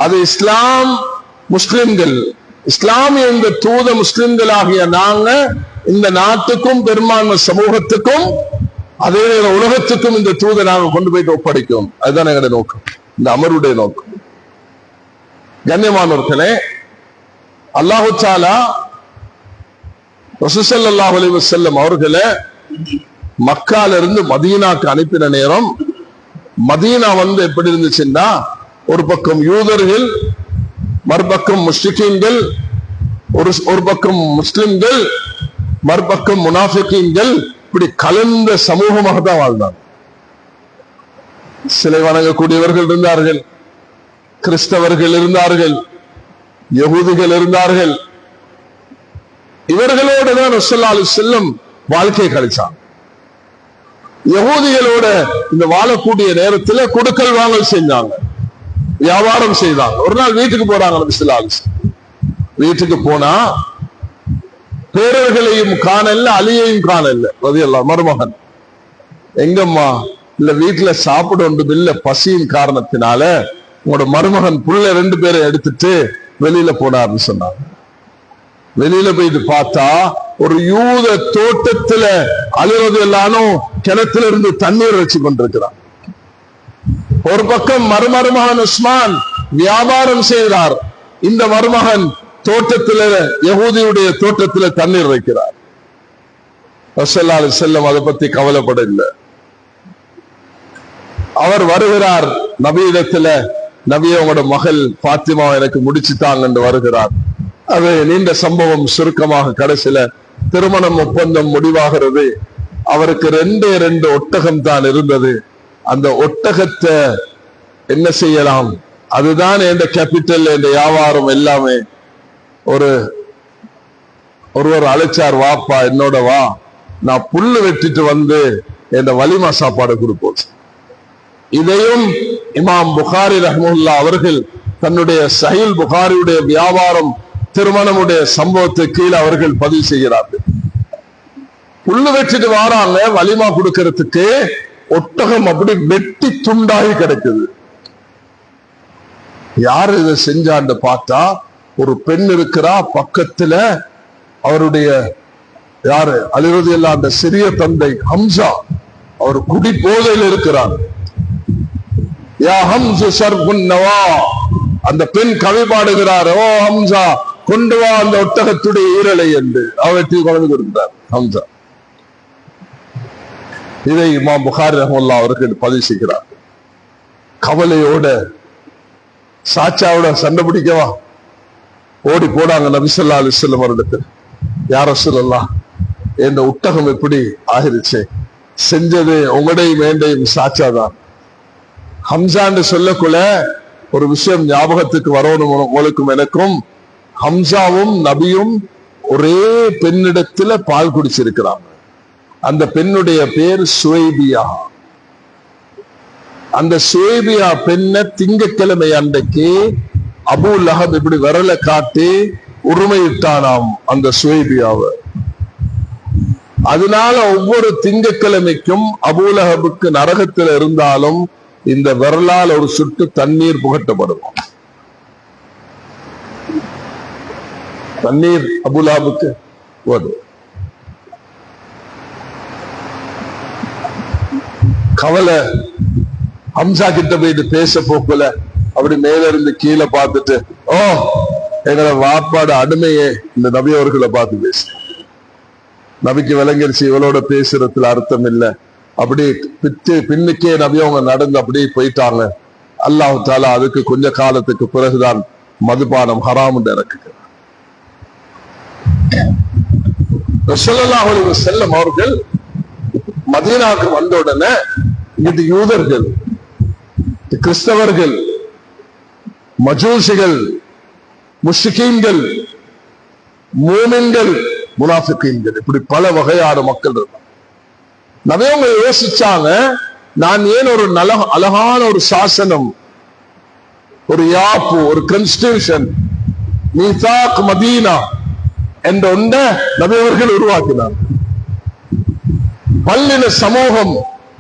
அது இஸ்லாம், முஸ்லிம்கள், இஸ்லாமிய இந்த தூத முஸ்லிம்களாகிய நாங்க இந்த நாட்டுக்கும் பெரும்பான்மை சமூகத்துக்கும் அதே உலகத்துக்கும் இந்த தூதை நாங்க கொண்டு போயிட்டு ஒப்படைக்கும். அதுதான் எங்களுடைய நோக்கம், இந்த அமர்வுடைய நோக்கம். கண்ணியமானவர்களே, அல்லாஹு தஆலா ரசூல் ஸல்லல்லாஹு அலைஹி வஸல்லம் அவர்களை மக்கால இருந்து மதீனாக்கு அனுப்பின நேரம், மதீனா எப்படி இருந்துச்சுன்னா, ஒரு பக்கம் யூதர்கள், மறுபக்கம் முஷ்ரிக்கீன்கள், ஒரு பக்கம் முஸ்லிம்கள், மறுபக்கம் முனாஃபிகீன்கள், இப்படி கலந்த சமூகமாக தான் வாழ்ந்தாங்க. சிலை வணங்கக்கூடியவர்கள் இருந்தார்கள், கிறிஸ்தவர்கள் இருந்தார்கள், யகூதிகள் இருந்தார்கள். இவர்களோடு தான் ரசூலுல்லாஹி அலைஹி வஸல்லம் வாழ்க்கை கழிச்சாங்க. யகூதிகளோட இந்த வாழக்கூடிய நேரத்தில் கொடுக்கல் வாங்கல் செஞ்சாங்க, வியாபாரம் செய்தாங்க. ஒரு நாள் வீட்டுக்கு போறாங்க நபி ஸல்லல்லாஹு அலைஹி வஸல்லம். வீட்டுக்கு போனா பேரர்களையும் காணல, அலியையும் காணல ரலியல்லாஹு மருமகன். எங்கம்மா? இல்ல, வீட்டுல சாப்பிட ஒன்றும் இல்ல, பசியின் காரணத்தினால உங்களோட மருமகன் புள்ள 2 பேரை எடுத்துட்டு வெளியில போனார்னு சொன்னாங்க. வெளியில போயிட்டு பார்த்தா ஒரு யூத தோட்டத்துல அலி ரலியல்லாஹு அன்ஹு கிணத்துல இருந்து தண்ணீர் வச்சு கொண்டிருக்கிறார். ஒரு பக்கம் மருமகன் உஸ்மான் வியாபாரம் செய்கிறார். இந்த மருமகன் தோட்டத்துல, யகூதியுடைய தோட்டத்துல தண்ணீர் வைக்கிறார். ரசூலுல்லாஹி அலைஹி வஸல்லம் அதை பத்தி கவலைப்பட இல்லை. அவர் வருகிறார் நபியிடத்துல, நபியே உங்களோட மகள் பாத்திமா எனக்கு முடிச்சுட்டாங்க என்று வருகிறார். அது நீண்ட சம்பவம். சுருக்கமாக கடைசியில திருமணம் ஒப்பந்தம் முடிவாகிறது. அவருக்கு 2 ஒட்டகம் தான் இருந்தது. அந்த ஒட்டகத்தை என்ன செய்யலாம், அதுதான் என் கேபிட்டல், என் வியாபாரம் எல்லாமே. ஒருவர் அழைச்சார், வாப்பா என்னோட வா, நான் புல்லு வெட்டிட்டு வந்து என் வலிமா சாப்பாடு கொடுப்போம். இதையும் இமாம் புகாரி ரஹ்மத்துல்லாஹி அவர்கள் தன்னுடைய சஹீஹ் புகாரியுடைய வியாபாரம் திருமணமுடைய சம்பவத்தை கீழே அவர்கள் பதிவு செய்கிறார்கள். புல்லு வெட்டிட்டு வாராங்க வலிமா கொடுக்கறதுக்கு, ஒட்டகம் அப்படி வெட்டி துண்டாகி கிடைக்குது. யாரு இதை செஞ்சான்னு பார்த்தா ஒரு பெண் இருக்கிறா பக்கத்துல. அவருடைய யாரு, அலி ரலியல்லாஹு அந்த சிறிய தந்தை ஹம்சா, அவர் குடி போதையில் இருக்கிறார். யா ஹம்சா ஷர்புன் நவா, அந்த பெண் கவி பாடுகிறார், ஓ ஹம்சா கொண்டு வா அந்த ஒட்டகத்துடைய ஈரலை என்று அவற்றை கொண்டு கொடுத்தார் ஹம்சா. இதை இமாம் புகாரி ரஹ்மத்துல்லாஹி அவர்கள் பதிவு செய்கிறார். கவலையோட சாச்சாவோட சண்டை பிடிக்கவா ஓடி போனாங்க நபி ஸல்லல்லாஹு அலைஹி வஸல்லம் அவரிடத்தில். யா ரசூலல்லாஹ், என் ஒட்டகம் எப்படி ஆகிருச்சு, செஞ்சது உங்களையும் வேண்டையும் சாட்சாதான். ஹம்சான்னு சொல்லக்குள்ள ஒரு விஷயம் ஞாபகத்துக்கு வரணும் உங்களுக்கும் எனக்கும். ஹம்சாவும் நபியும் ஒரே பெண்ணிடத்துல பால் குடிச்சிருக்கிறாங்க. அந்த பெண்ணுடைய பேர் சுவைபியா. அந்த சுவைபியா பெண்ணை திங்கக்கிழமை அன்றைக்கு அபூ லஹப் இப்படி விரல காட்டி உரிமையிட்டானாம் அந்த சுவைபியாவை. அதனால ஒவ்வொரு திங்கக்கிழமைக்கும் அபூ லஹபுக்கு நரகத்தில் இருந்தாலும் இந்த விரலால் ஒரு சுட்டு தண்ணீர் புகட்டப்படும். தண்ணீர் அபூ லஹபுக்கு கவலை. ஹம்சா கிட்ட போயிட்டு பேச போக்கல அப்படி மேல இருந்து கீழே பார்த்துட்டு, ஓ எங்களை வாப்பாடு அடிமையே இந்த நபி அவர்களை பார்த்து பேச. நபிக்கு விளங்கிருச்சு இவளோட பேசுறதுல அர்த்தம் இல்லை. அப்படி பின்னுக்கே நபி அவங்க நடந்து அப்படியே போயிட்டாங்க. அல்லாஹ் தாலா அதுக்கு கொஞ்ச காலத்துக்கு பிறகுதான் மதுபானம் ஹராம் இறக்குகிறார். ஸல்லல்லாஹு அலைஹி வஸல்லம் அவர்கள் மதீனாவுக்கு வந்த உடனே இது யூதர்கள், கிறிஸ்தவர்கள், மஜூசிகள், முஷ்ரிகீன்கள், மூமின்கள், முனாஃபிகீன்கள், இப்படி பல வகையான மக்கள் இருக்காங்க. நபியவங்க யோசிச்சாங்க, நான் ஏன் ஒரு அழகான ஒரு சாசனம், ஒரு யாப்பு, ஒரு கான்ஸ்டிடியூஷன், மீசாக் மதீனா என்ற ஒன்றை நபியவர்கள் உருவாக்கினார். பல்லின சமூகம்,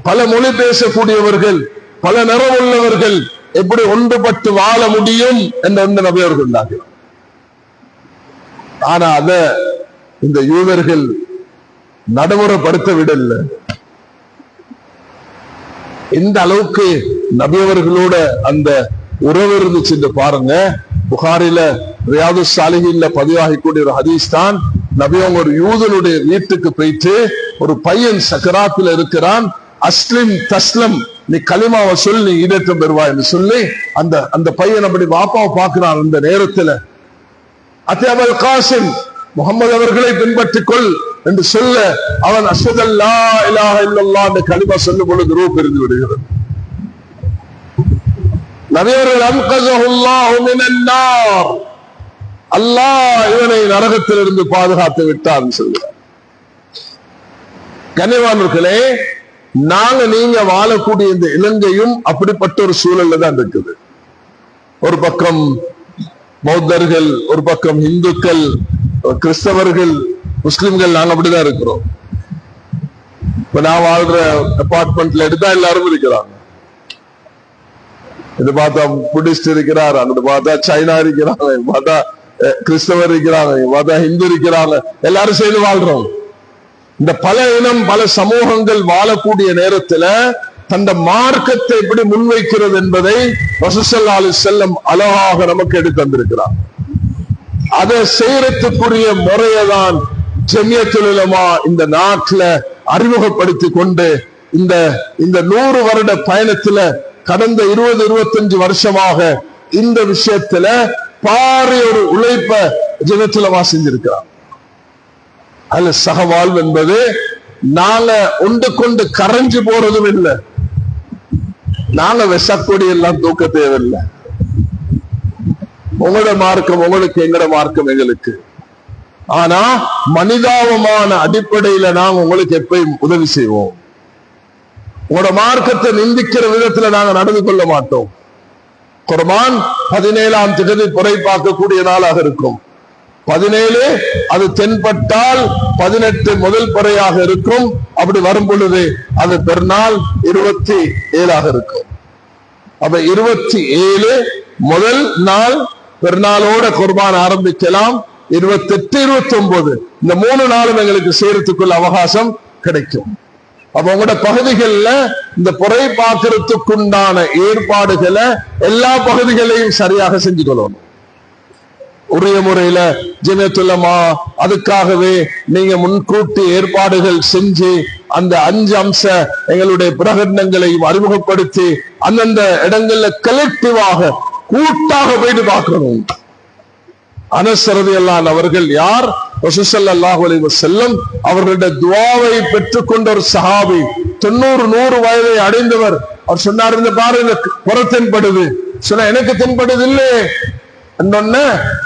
பல மொழி பேசக்கூடியவர்கள், பல நிறம் உள்ளவர்கள் எப்படி ஒன்றுபட்டு வாழ முடியும் என்ற ஒன்று நபியவர்கள் உண்டாக்கினார். ஆனா அத இந்த யூதர்கள் நடைமுறைப்படுத்த விடல. இந்த அளவுக்கு நபியவர்களோட அந்த உறவு இருந்துச்சு என்று பாருங்க. புகாரில ரியாது சாலிஹீன்ல பதிவாகக்கூடிய ஒரு ஹதீஸ் தான். நபியவங்க ஒரு யூதனுடைய வீட்டுக்கு போயிட்டு, ஒரு பையன் சக்கராத்துல இருக்கிறான், அஸ்லிம் தஸ்லம், நீ கலிமாவை சொல்லி நீ ஈடேற்றம் பெறுவாய் என்று சொல்லி அந்த பையன் அப்படி வாப்பாவை பார்க்கிறான். அந்த நேரத்துல அத்யபல் காசிம், முகமது அவர்களை பின்பற்றிக் கொள் என்று சொல்ல அவன் அஷ்ஹது அல்லா இலாஹ இல்லல்லாஹ் என்ற கலிமா சொல்லும் பொழுது ரூஹ் பிரிந்து விடுகிறது. நபியவர்கள் அன்கஸஹுல்லாஹு மினன் நார், அல்லாஹ் இவனை நரகத்திலிருந்து பாதுகாத்து விட்டான் சொல்கிறார். கனிவானவர்களே, நாங்க நீங்க வாழக்கூடிய இந்த இலங்கையும் அப்படிப்பட்ட ஒரு சூழல்ல தான் இருக்குது. ஒரு பக்கம் பௌத்தர்கள், ஒரு பக்கம் இந்துக்கள், கிறிஸ்தவர்கள், முஸ்லிம்கள், நாங்க அப்படிதான் இருக்கிறோம். இப்ப நான் வாழ்ற அபார்ட்மெண்ட்ல எடுத்தா எல்லாரும் இருக்கிறாங்க. இது பார்த்தா புத்திஸ்ட் இருக்கிறார், அங்கிட்டு பார்த்தா சைனா இருக்கிறாங்க, பார்த்தா கிறிஸ்தவர் இருக்கிறாங்க, பார்த்தா ஹிந்து இருக்கிறாங்க, எல்லாரும் சேர்ந்து வாழ்றோம். இந்த பல இனம் பல சமூகங்கள் வாழக்கூடிய நேரத்துல தந்த மார்க்கத்தை எப்படி முன்வைக்கிறது என்பதை ரசூல் ஸல்லல்லாஹு அலைஹி வஸல்லம் அழகாக நமக்கு எடுத்து தந்திருக்கிறார். அதை செய்யறதுக்குரிய முறையதான் ஜமியத்துல் உலமா இந்த நாட்டுல அறிமுகப்படுத்தி கொண்டு இந்த 100 வருட பயணத்துல கடந்த 20-25 வருஷமாக இந்த விஷயத்துல பாரிய ஒரு உழைப்ப ஜமியத்துல் உலமா செஞ்சிருக்கிறார். அதுல சகவாழ்வு என்பது நாங்க ஒன்று கொண்டு கரைஞ்சு போறதும் இல்லை. நாங்க விஷக்கொடி எல்லாம் தூக்க தேவையில்லை. உங்களோட மார்க்கம் உங்களுக்கு, எங்களோட மார்க்கம் எங்களுக்கு. ஆனா மனிதாபமான அடிப்படையில நாங்க உங்களுக்கு எப்பயும் உதவி செய்வோம். உங்களோட மார்க்கத்தை நிந்திக்கிற விதத்துல நாங்க நடந்து கொள்ள மாட்டோம். குர்ஆன் 17ஆம் திகதி புரை பார்க்கக்கூடிய நாளாக இருக்கும். 17 அது தென்பட்டால் 18 முதல் பறையாக இருக்கும். அப்படி வரும் பொழுது அது பெருநாள் 27ஆக இருக்கும். அப்ப 27 முதல் நாள் பெருநாளோட குர்பான் ஆரம்பிக்கலாம். 28, 29 இந்த 3 நாளும் எங்களுக்கு செய்யறதுக்குள்ள அவகாசம் கிடைக்கும். அப்ப உங்களோட பகுதிகளில் இந்த புரை பார்க்கறதுக்குண்டான ஏற்பாடுகளை எல்லா பகுதிகளையும் சரியாக செஞ்சு கொள்ளணும். உரிய முறையில ஜமியத்துல் உலமா அதுக்காகவே நீங்க முன்கூட்டி ஏற்பாடுகள் செஞ்சு அந்த 5 அம்ச எங்களுடைய பிரகடனங்களையும் அறிமுகப்படுத்தி அந்தந்த இடங்கள்ல கலெக்டிவாக கூட்டாக போயிட்டு பார்க்கணும். அனஸ் ரலியல்லாஹு அவர்கள் யார்? ரசூல் ஸல்லல்லாஹு அலைஹி வஸல்லம் அவர்களுடைய துஆவை பெற்றுக்கொண்ட ஒரு சஹாபி 90-100 வயதை அடைந்தவர். அவர் சொன்னார், இந்த பாருங்க புற தென்படுது. சொன்ன எனக்கு தென்படுது இல்லையே.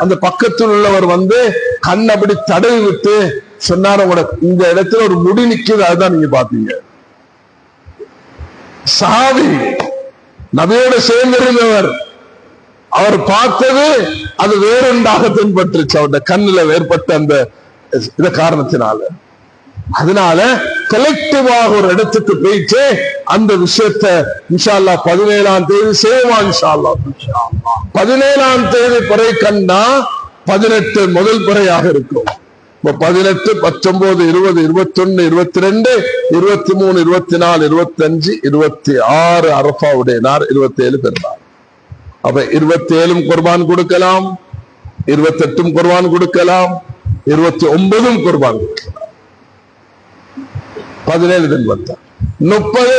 அந்த பக்கத்தில் உள்ளவர் வந்து கண் அப்படி தடவி விட்டு சொன்னார், இந்த இடத்துல ஒரு முடி நிக்குது, அதுதான் நீங்க பாத்தீங்க. சஹாபி நபியோட சேர்ந்திருந்தவர், அவர் பார்த்தது அது வேறொன்றாக தென்பட்டுருச்சு அவருடைய கண்ணுல ஏற்பட்ட அந்த இத காரணத்தினால. அதனால கலெக்டிவாக ஒரு இடத்துக்கு போயிட்டு அந்த விஷயத்தை இன்ஷா அல்லாஹ் 17ஆம் தேதி செய்வான். இன்ஷா அல்லாஹ் 17ஆம் தேதி பிறை கண்டா 18 முதல் பிறையாக இருக்கும். 18, 19, 20, 21, 22, 23, 24, 25, 26 அரஃபாவுடைய நாள், 27 பெருநாள். அப்ப 27 குர்பான் கொடுக்கலாம், 28 குர்பான் கொடுக்கலாம், 29 குர்பான் கொடுக்கலாம். 17 தின் 30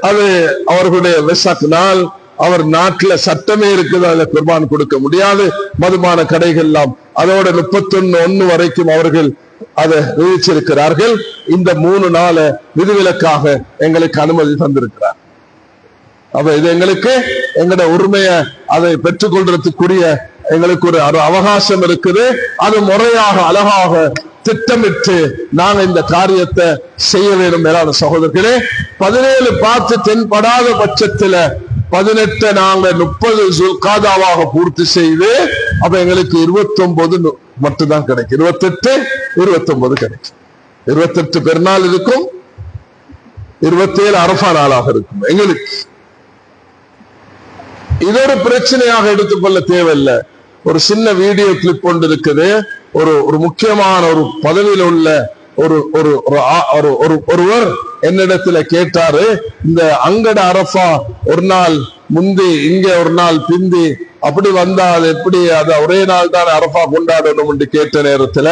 அது அவர்களுடைய வெசாக் நாள். அவர் நாட்டுல சட்டமே இருக்குது, அதுல குர்பான் கொடுக்க முடியாது. மதுபான கடைகள் எல்லாம் அதோட 31 வரைக்கும் அவர்கள் அதை விதிச்சிருக்கிறார்கள். இந்த 3 நாள விதிவிலக்காக எங்களுக்கு அனுமதி தந்திருக்கிறார். அப்ப இது எங்களுக்கு எங்களோட உரிமையை அதை பெற்றுக்கொள்றதுக்குரிய எங்களுக்கு ஒரு அவகாசம் இருக்குது. அது முறையாக அழகாக திட்டமிட்டு நாங்க இந்த காரியத்தை செய்ய வேண்டும். மேலான சகோதரர்களே, 17 பார்த்து தென்படாத பட்சத்துல 18 நாங்க 30 ஜுல்காதாவாக பூர்த்தி செய்து அப்ப எங்களுக்கு 29 மட்டும்தான் கிடைக்கும். 28, 29 கிடைக்கும். 28 பெருநாள் இருக்கும், 27 அரஃபா நாளாக இருக்கும். எங்களுக்கு இது ஒரு பிரச்சனையாக எடுத்துக்கொள்ள தேவையில்லை. ஒரு சின்ன வீடியோ கிளிப் கொண்டு இருக்குது. ஒரு முக்கியமான ஒரு பதவியில் உள்ள ஒருவர் என்னிடத்துல கேட்டாரு, இந்த அங்கட அரஃபா ஒரு நாள் முந்தி இங்க ஒரு நாள் பிந்தி அப்படி வந்தா அது எப்படி, அது ஒரே நாள் தான் அரஃபா கொண்டாடணும் என்று கேட்ட நேரத்துல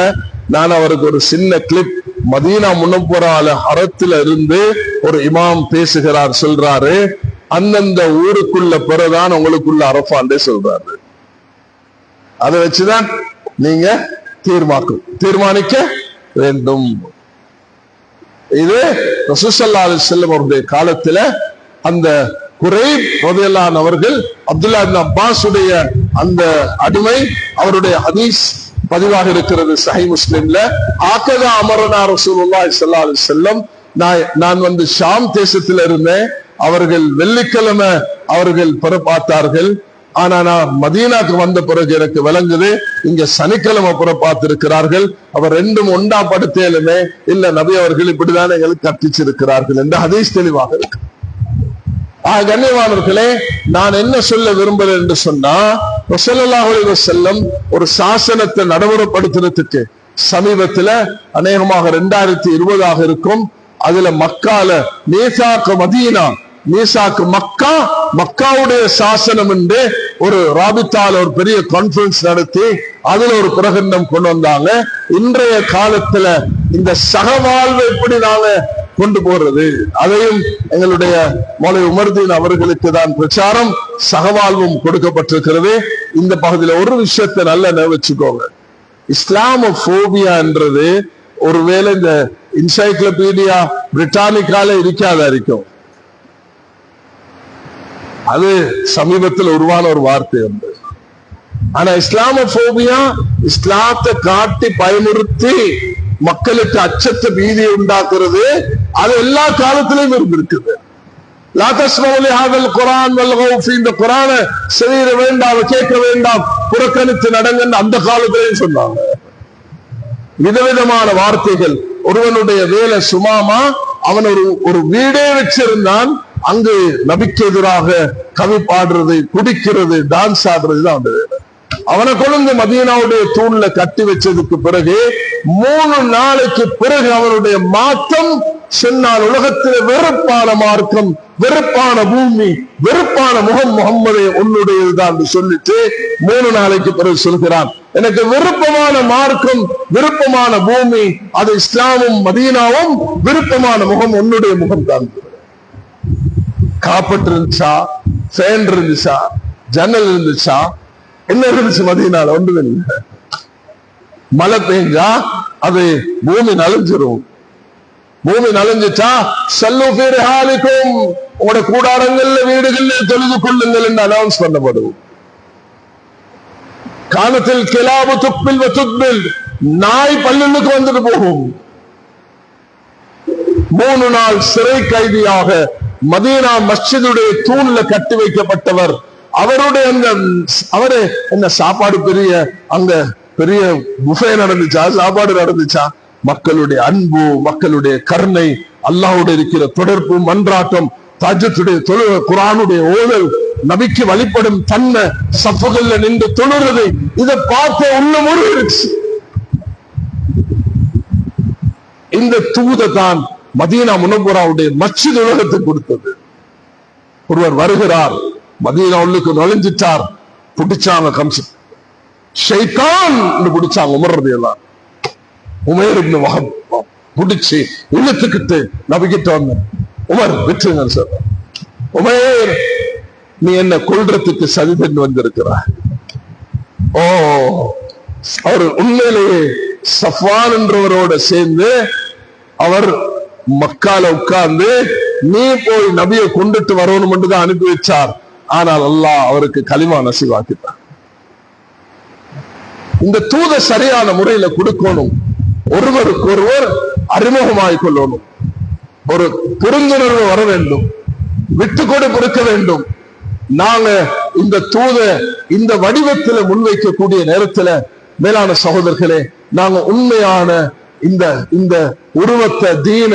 நான் அவருக்கு ஒரு சின்ன கிளிப், மதீனா முனவ்வரால ஹரத்துல இருந்து ஒரு இமாம் பேசுகிறார், சொல்றாரு, அந்தந்த ஊருக்குள்ள பிறதான் உங்களுக்குள்ள அரஃபாண்டே சொல்றாரு. அதை வச்சுதான் நீங்க தீர்மானிக்க வேண்டும். இது ரசூல் ஸல்லல்லாஹு அலைஹி வஸல்லம் அவருடைய காலத்துல அந்த குரைப் ரலியல்லாஹு அன்ஹு அவர்கள் அப்துல்லா இப்னு அப்பாஸ் உடைய அந்த அடிமை, அவருடைய ஹதீஸ் பதிவாக இருக்கிறது சஹீஹ் முஸ்லிம்ல. ஆகதா அமரனா ரசூலுல்லாஹி ஸல்லல்லாஹு அலைஹி வஸல்லம், நான் வந்து ஷாம் தேசத்துல இருந்தேன். அவர்கள் வெள்ளிக்கிழமை அவர்கள் புறப்பார்த்தார்கள். ஆனா நான் மதீனாக்கு வந்த பிறகு எனக்கு விளங்குது இங்க சனிக்கிழமை புறப்பார்த்திருக்கிறார்கள். அவர் ரெண்டும் ஒண்டா படுத்தேலுமே இல்ல, நபி அவர்கள் இப்படிதான் எங்களுக்கு கற்பிச்சிருக்கிறார்கள் என்ற ஹதீஸ் தெளிவாக இருக்கு. கண்ணியமானவர்களே, நான் என்ன சொல்ல விரும்புகிறேன் என்று சொன்னா, ஸல்லல்லாஹு அலைஹி வஸல்லம் ஒரு சாசனத்தை நடைமுறைப்படுத்துறதுக்கு சமீபத்துல அநேகமாக 2020 இருக்கும். அதுல மக்கால மீசாக்கு மதீனா, மீசாக்கு மக்கா, மக்காவுடைய சாசனம் என்று ஒரு ராபித்தால ஒரு பெரிய கான்பரன்ஸ் நடத்தி அதுல ஒரு பிரகடனம் கொண்டு வந்தாங்க. இன்றைய காலத்துல இந்த சகவாழ்வை எப்படி நாங்க கொண்டு போறது, அதையும் எங்களுடைய மௌலவி உமர்தீன் அவர்களுக்கு தான் பிரச்சாரம் சகவாழ்வும் கொடுக்கப்பட்டிருக்கிறது. இந்த பகுதியில ஒரு விஷயத்தை நல்லா நினைச்சுக்கோங்க, இஸ்லாமோபியா என்றது ஒருவேளை இந்த என்சைக்ளோபீடியா பிரிட்டானிக்கால இருக்காத இருக்கும், அது சமீபத்தில் உருவான ஒரு வார்த்தை உண்டு. ஆனா இஸ்லாமோபியா இஸ்லாத்தை காட்டி பயமுறுத்தி மக்களுக்கு அச்சத்தை பீதியை உண்டாக்குறது, அது எல்லா காலத்திலையும் இருந்திருக்குது. இந்த குரான செய்ய வேண்டாம், கேட்க வேண்டாம், புறக்கணித்து நடங்கன்னு அந்த காலத்திலையும் சொன்னாங்க. விதவிதமான வார்த்தைகள். ஒருவனுடைய வேலை சுமாமா, அவன் ஒரு வீடே வச்சிருந்தான், அங்கு நபிக்கு எதிராக கவி பாடுறது, குடிக்கிறது, டான்ஸ் ஆடுறது தான் அந்த வேலை. அவனை கொண்டு மதீனாவுடைய தூண்ல கட்டி வச்சதுக்கு பிறகு 3 நாளைக்கு பிறகு அவனுடைய மாற்றம் சொன்னால், உலகத்தில் வெறுப்பான மார்க்கம், வெறுப்பான பூமி, வெறுப்பான முகம் முகம்மதே உன்னுடையதுதான் சொல்லிட்டு 3 நாளைக்கு பிறகு சொல்கிறான், எனக்கு விருப்பமான மார்க்கம், விருப்பமான பூமி அது இஸ்லாமும் மதீனாவும், விருப்பமான முகம் உன்னுடைய முகம் தான். காப்பட்டு இருந்துச்சா, ஃபேன் இருந்துச்சா, ஜன்னல் இருந்துச்சா, என்ன இருந்துச்சு மதீனால? ஒன்றும் இல்லை. மழை பெஞ்சா அது பூமி நனைஞ்சிரும். பூமி நனைஞ்சிட்டா சல்லு ஃபீ ரிஹாலிக்கும், உங்களோட கூடாரங்கள்ல வீடுகள்ல தொழுது கொள்ளுங்கள் என்று அனௌன்ஸ் பண்ணப்படும். காலத்தில் கிலாபு துப்பில் துப்பில், நாய் பல்லுக்கு வந்துட்டு போகும். 3 நாள் சிறை கைதியாக மதீனா மஸ்ஜிதுடைய தூண்ல கட்டி வைக்கப்பட்டவர். அவருடைய அவரு என்ன சாப்பாடு, பெரிய அங்க பெரிய புஃபே நடந்துச்சா, சாப்பாடு நடந்துச்சா? மக்களுடைய அன்பு, மக்களுடைய கருணை, அல்லாஹ்வுடைய இருக்கிற தொடர்பு, மன்றாட்டம், தஹஜ்ஜுடைய தொழுகை, குர்ஆனுடைய ஓதல், நபிக்கு வழிபடும் தன்மை, சஃபுகள்ல நின்று தொழுறது, இதை பார்த்த உள்ளம் உருகிருச்சு. இந்த தூதை தான் மதீனா முனவ்வராவுடைய மஸ்ஜித் உலகத்துக்கு கொடுத்தது. ஒருவர் வருகிறார், மதீனா உள்ளுக்கு நுழைஞ்சிட்டார், பிடிச்சாங்க கம்ச ஷைத்தான் பிடிச்சாங்க. உமர் ரலியல்லாஹு உமைர் இப்னு வஹப் பிடிச்சு இழுத்துக்கிட்டு நபிக்கிட்ட வந்த உமர் விட்டுருங்க சார். உமைர், நீ என்ன கொல்றதுக்கு சதி பண்ணி வந்திருக்கிறார். ஓ, அவர் உண்மையிலேயே சஃப்வான் என்றவரோட சேர்ந்து அவர் மக்கால உட்கார்ந்து நீ போய் நபியை கொண்டுட்டு வரணும் என்று தான் அனுப்பி வச்சார். ஆனால் அல்லாஹ் அவருக்கு கலிமா நசீவாக்கிட்டார். இந்த தூத சரியான முறையில கொடுக்கணும். ஒருவருக்கு ஒருவர் அறிமுகமாய் கொள்ளணும். ஒரு புரிந்துணர்வு வர வேண்டும். விட்டு கொடுப்பு இருக்க வேண்டும். நாங்க இந்த தூத இந்த வடிவத்தில் முன்வைக்கக்கூடிய நேரத்தில் மேலான சகோதரர்களே, நாங்க உண்மையான இந்த உருவத்தை தீன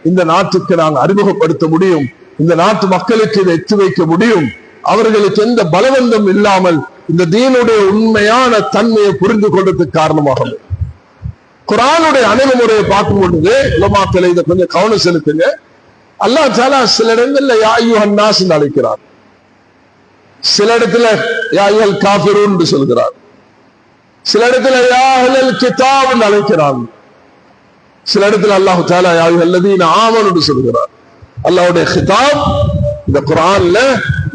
இந்த நாட்டுக்கு நாங்க அறிமுகப்படுத்த முடியும். இந்த நாட்டு மக்களுக்கு இதை எத்தி வைக்க முடியும். அவர்களுக்கு எந்த பலவந்தம் இல்லாமல் இந்த தீனுடைய உண்மையான தன்மையை புரிந்து கொள்றதுக்கு காரணமாகும். குர்ஆனுடைய அணுகுமுறையை பார்க்கும் பொழுது உலமாக்களை இதை கொஞ்சம் கவனம் செலுத்துங்க. அல்லாஹ் தஆலா சில இடங்கள்ல யா அய்யுஹன் நாஸ் என்று அழைக்கிறார், சில இடத்துல யா அய்யுஹல் காஃபிரூன் என்று சொல்கிறார், சில இடத்துல யா அஹ்லல் கிதாப் என்று அழைக்கிறார், சில இடத்துல அல்லாஹ் தஆலா யா அய்யுஹல்லதீன ஆமனு என்று சொல்கிறார். அல்லாஹ்வுடைய கிதாப் இந்த குர்ஆன்ல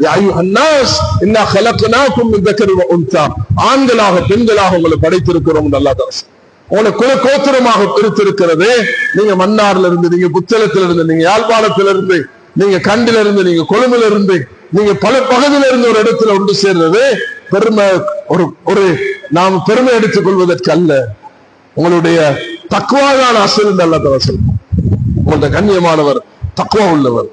யா அய்யுஹன் நாஸ் இன்னா خلقناكم من ذكر وانثى, ஆண்களாக பெண்களாக உங்களை படைத்திருக்கிறோம் என்று அல்லாஹ் தஆலா உங்களை குல கோத்திரமாக பிரித்திருக்கிறது. நீங்க மன்னார்ல இருந்து, நீங்க புத்தளத்துல இருந்து, நீங்க யாழ்ப்பாணத்துல இருந்து, நீங்க கண்டில இருந்து, நீங்க கொழும்புல இருந்து, நீங்க பல பகுதியில இருந்து ஒரு இடத்துல ஒன்று சேர்றது பெருமை. ஒரு நாம் பெருமை எடுத்துக் கொள்வதற்கு அல்ல, உங்களுடைய தக்வாதான் அசல் என்று அல்லாஹ் தஆலா சொல்றார். உங்களுடைய கண்ணியமானவர் தக்வா உள்ளவர்.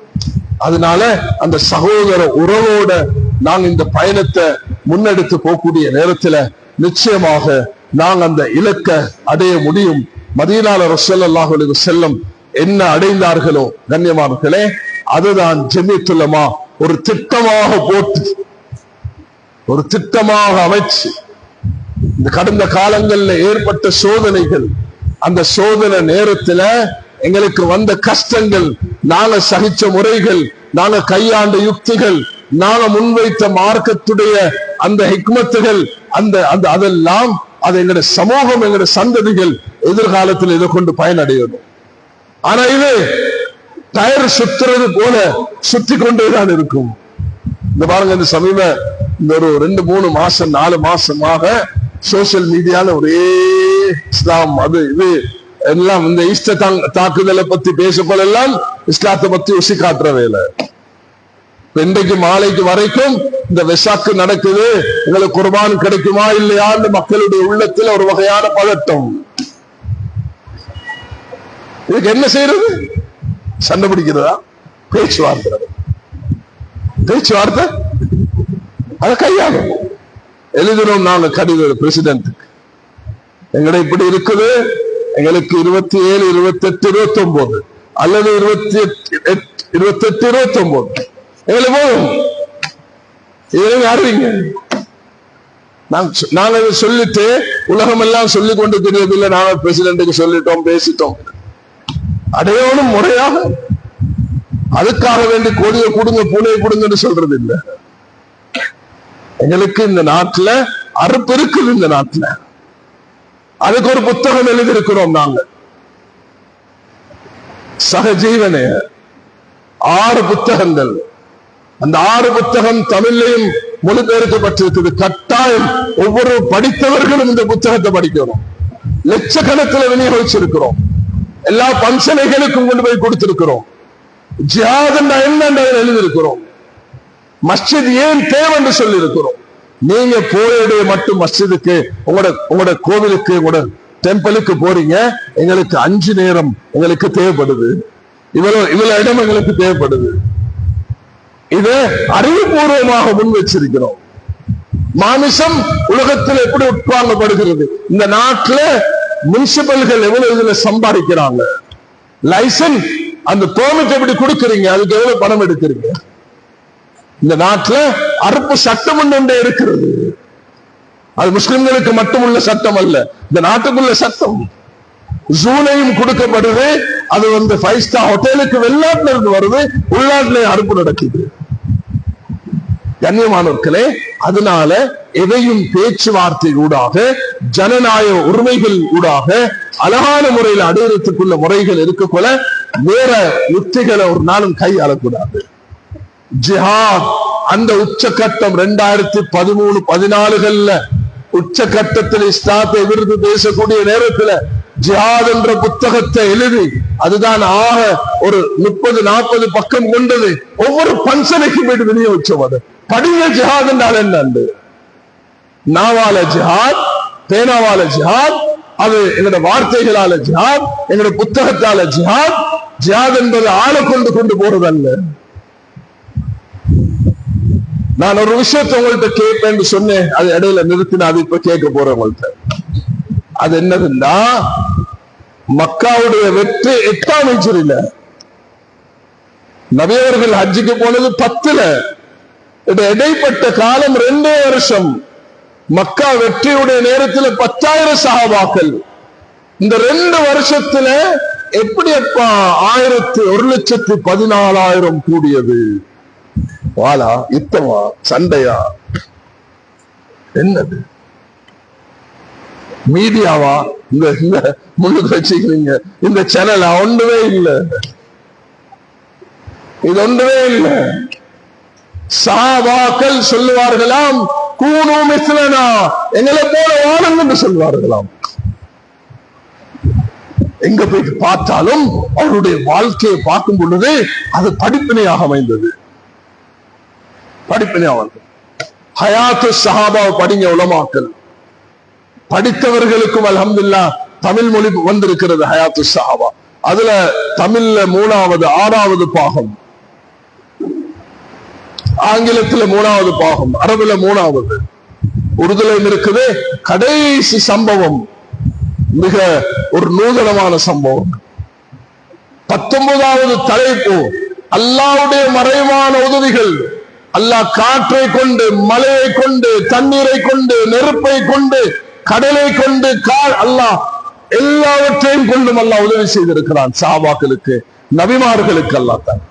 அதனால அந்த சகோதர உறவோட நாங்க இந்த பயணத்தை முன்னெடுத்து போகக்கூடிய நேரத்துல நிச்சயமாக நாங்க அந்த இலக்கை அடைய முடியும். மதீனால ரசூலுல்லாஹி அலைஹி வஸல்லம் என்ன அடைந்தார்களோ கண்ணியமானவர்களே, அதுதான் ஜமியத்துல் உலமா ஒரு திட்டமாக போட்டு, ஒரு திட்டமாக அமைச்சு, இந்த கடந்த காலங்கள்ல ஏற்பட்ட சோதனைகள், அந்த சோதனை நேரத்துல எங்களுக்கு வந்த கஷ்டங்கள், நாங்க சகிச்ச முறைகள், நாங்க கையாண்ட யுக்திகள், நாங்க முன்வைத்த மார்க்கத்துடைய அந்த ஹிக்மத்துகள், அதெல்லாம் அது எங்களுடைய சமூகம், எங்களுடைய சந்ததிகள் எதிர்காலத்தில் இதை கொண்டு பயனடையணும். ஆனா இது டயர் சுத்துறது போல சுத்தி கொண்டேதான் இருக்கும். இந்த பாருங்க, இந்த சமீப இந்த ஒரு 2-3 மாசம் 4 மாசமாக சோசியல் மீடியால ஒரே இஸ்லாம் அது இது எல்லாம் இந்த ஈஸ்டர் தாக்குதலை பத்தி பேசப்போல எல்லாம் இஸ்லாத்தை பத்தி உசி காட்டுற வேலை. இன்றைக்கு மாலைக்கு வரைக்கும் இந்த வெசாக்கு நடக்குது, எங்களுக்கு குர்பான் கிடைக்குமா இல்லையான்னு மக்களுடைய உள்ளத்துல ஒரு வகையான பதட்டம். இதுக்கு என்ன செய்யறது? சண்டை பிடிக்கிறதா? பேச்சுவார்த்தை அதை கையாளும். எழுதினோம் நாங்க கடிதம் பிரசிடென்ட்டுக்கு, எங்கட இப்படி இருக்குது, எங்களுக்கு 27, 28, 29 அல்லது 28, 29 எங்களுக்கு போதும். அறிவிங்க. நாங்க சொல்லிட்டு உலகம் எல்லாம் சொல்லிக் கொண்டு தெரியவில்லை, நாங்க பிரசிடென்ட்டுக்கு சொல்லிட்டோம், பேசிட்டோம். அடையோனும் முறையாக அதுக்காக வேண்டி கோடியை கொடுங்க பூனையை கொடுங்கன்னு சொல்றது இல்லை. எங்களுக்கு இந்த நாட்டுல அறுப்பு இருக்குது. இந்த நாட்டுல அதுக்கு ஒரு புத்தகம் எழுதியிருக்கிறோம் நாங்க, சகஜீவனே 6 புத்தகங்கள். அந்த 6 புத்தகம் தமிழ்லையும் மொழிபெயர்க்கப்பட்டிருக்குது. கட்டாயம் ஒவ்வொரு படித்தவர்களும் இந்த புத்தகத்தை படிக்கணும். லட்சக்கணக்கில் விநியோகிச்சிருக்கிறோம். எல்லா பங்கனைகளுக்கும் கொண்டு போய் கொடுத்திருக்கிறோம். ஜிஹாத் என்ன எழுதியிருக்கிறோம். மஸ்ஜித் ஏன் தேவை என்று சொல்லி இருக்கிறோம். நீங்க போயிடைய மட்டும் மஸ்ஜிதுக்கு, உங்களோட கோவிலுக்கு, உங்களோட டெம்பிளுக்கு போறீங்க. எங்களுக்கு 5 நேரம் எங்களுக்கு தேவைப்படுது, இவ்வளவு இடம் எங்களுக்கு தேவைப்படுது. இதை அறிவுபூர்வமாக முன் வச்சிருக்கிறோம். மாமிசம் உலகத்தில் எப்படி உட்கார்ந்தப்படுகிறது. இந்த நாட்டில் முனிசிபல்கள் எவ்வளவு இதுல சம்பாதிக்கிறாங்க. லைசன்ஸ் அந்த பெர்மிட் எப்படி கொடுக்கறீங்க, அதுக்கு எவ்வளவு பணம் எடுக்கிறீங்க. இந்த நாட்டில் அறுப்பு சட்டம் ஒன்று இருக்கிறது. அது முஸ்லிம்களுக்கு மட்டுமுள்ள சட்டம் அல்ல, இந்த நாட்டுக்குள்ள சட்டம். ஜூலையும் கொடுக்கப்படுது. அது 5 ஸ்டார் ஹோட்டலுக்கு வெளிநாட்டுல இருந்து வருது, உள்நாட்டிலே அறுப்பு நடக்குது. கண்ணியமானவர்களே, அதனால எதையும் பேச்சுவார்த்தை ஊடாக, ஜனநாயக உரிமைகள் ஊடாக அழகான முறையில் அடையறதுக்குள்ள முறைகள் இருக்கக்குள்ள வேற யுக்திகளை ஒரு நாளும் கையாளக்கூடாது. ஜிஹாத் அந்த உச்சகட்டம் 2013-14 உச்சகட்டத்தில் இஸ்லாத்தை எதிர்த்து பேசக்கூடிய நேரத்தில் ஜிஹாத் என்ற புத்தகத்தை எழுதி, அதுதான் ஆக ஒரு 30-40 பக்கம் கொண்டது. ஒவ்வொரு பங்கனுக்கும் போயிட்டு விநியோகிச்சோம். அது படிங்க. ஜிஹாத் என்றால் என்ன? நாவால ஜிஹாத், பேனாவால ஜிஹாத், அது எங்களோட வார்த்தைகளால ஜிஹாத், எங்களோட புத்தகத்தால ஜிஹாத். ஜிஹாத் என்பது ஆளை கொண்டு போறதல்ல. நான் ஒரு விஷயத்தை உங்கள்கிட்ட கேட்பேன்னு சொன்னேன், அது இடையில நிறுத்தின, அது இப்ப கேட்க போறேன் உங்கள்கிட்ட. அது என்னதுன்னா, மக்காவுடைய வெற்றி 8ஆம் ஹிஜ்ரில, நபி அவர்கள் ஹஜ்ஜுக்கு போனது 10ல, இடைப்பட்ட காலம் 2 வருஷம். மக்கா வெற்றியுடைய நேரத்தில் 10,000 சஹாபாக்கள். இந்த 2 வருஷத்துல எப்படி அப்பா 1,14,000 கூடியது? வாளா, யுத்தமா, சண்டையா, என்னது? மீடியாவா? இந்த முன்னுக்கு வச்சுக்கிறீங்க இந்த சேனல் ஒன்றுமே இல்லை, இது ஒன்றுமே இல்லை. சஹாபாக்கள் சொல்லுவார்களாம், கூனு மிஸ்லனா, எங்களை போல வாழும் என்று சொல்வார்களாம். எங்க போய் பார்த்தாலும் அவருடைய வாழ்க்கையை பார்க்கும் பொழுது அது படிப்பினையாக அமைந்தது. படிப்பினையாக ஹயாத்து சஹாபாவை படிங்க உலமாக்கள். படித்தவர்களுக்கும் அல்ஹம்துலில்லாஹ் தமிழ் மொழி வந்திருக்கிறது. ஹயாத்து சஹாபா, அதுல தமிழ்ல 3வது 6வது பாகம், ஆங்கிலத்துல 3வது பாகம், அரபுல 3வது, உருதுலையும் இருக்குது. கடைசி சம்பவம் மிக ஒரு நூதனமான சம்பவம். 19வது தலைப்பு, அல்லாஹ்வுடைய மறைவான உதவிகள். அல்லாஹ் காற்றை கொண்டு, மலையை கொண்டு, தண்ணீரை கொண்டு, நெருப்பை கொண்டு, கடலை கொண்டு, அல்லாஹ் எல்லாவற்றையும் கொண்டும் அல்லாஹ் உதவி செய்திருக்கிறான் சஹாபாக்களுக்கு, நபிமார்களுக்கு. அல்லாஹ் தான்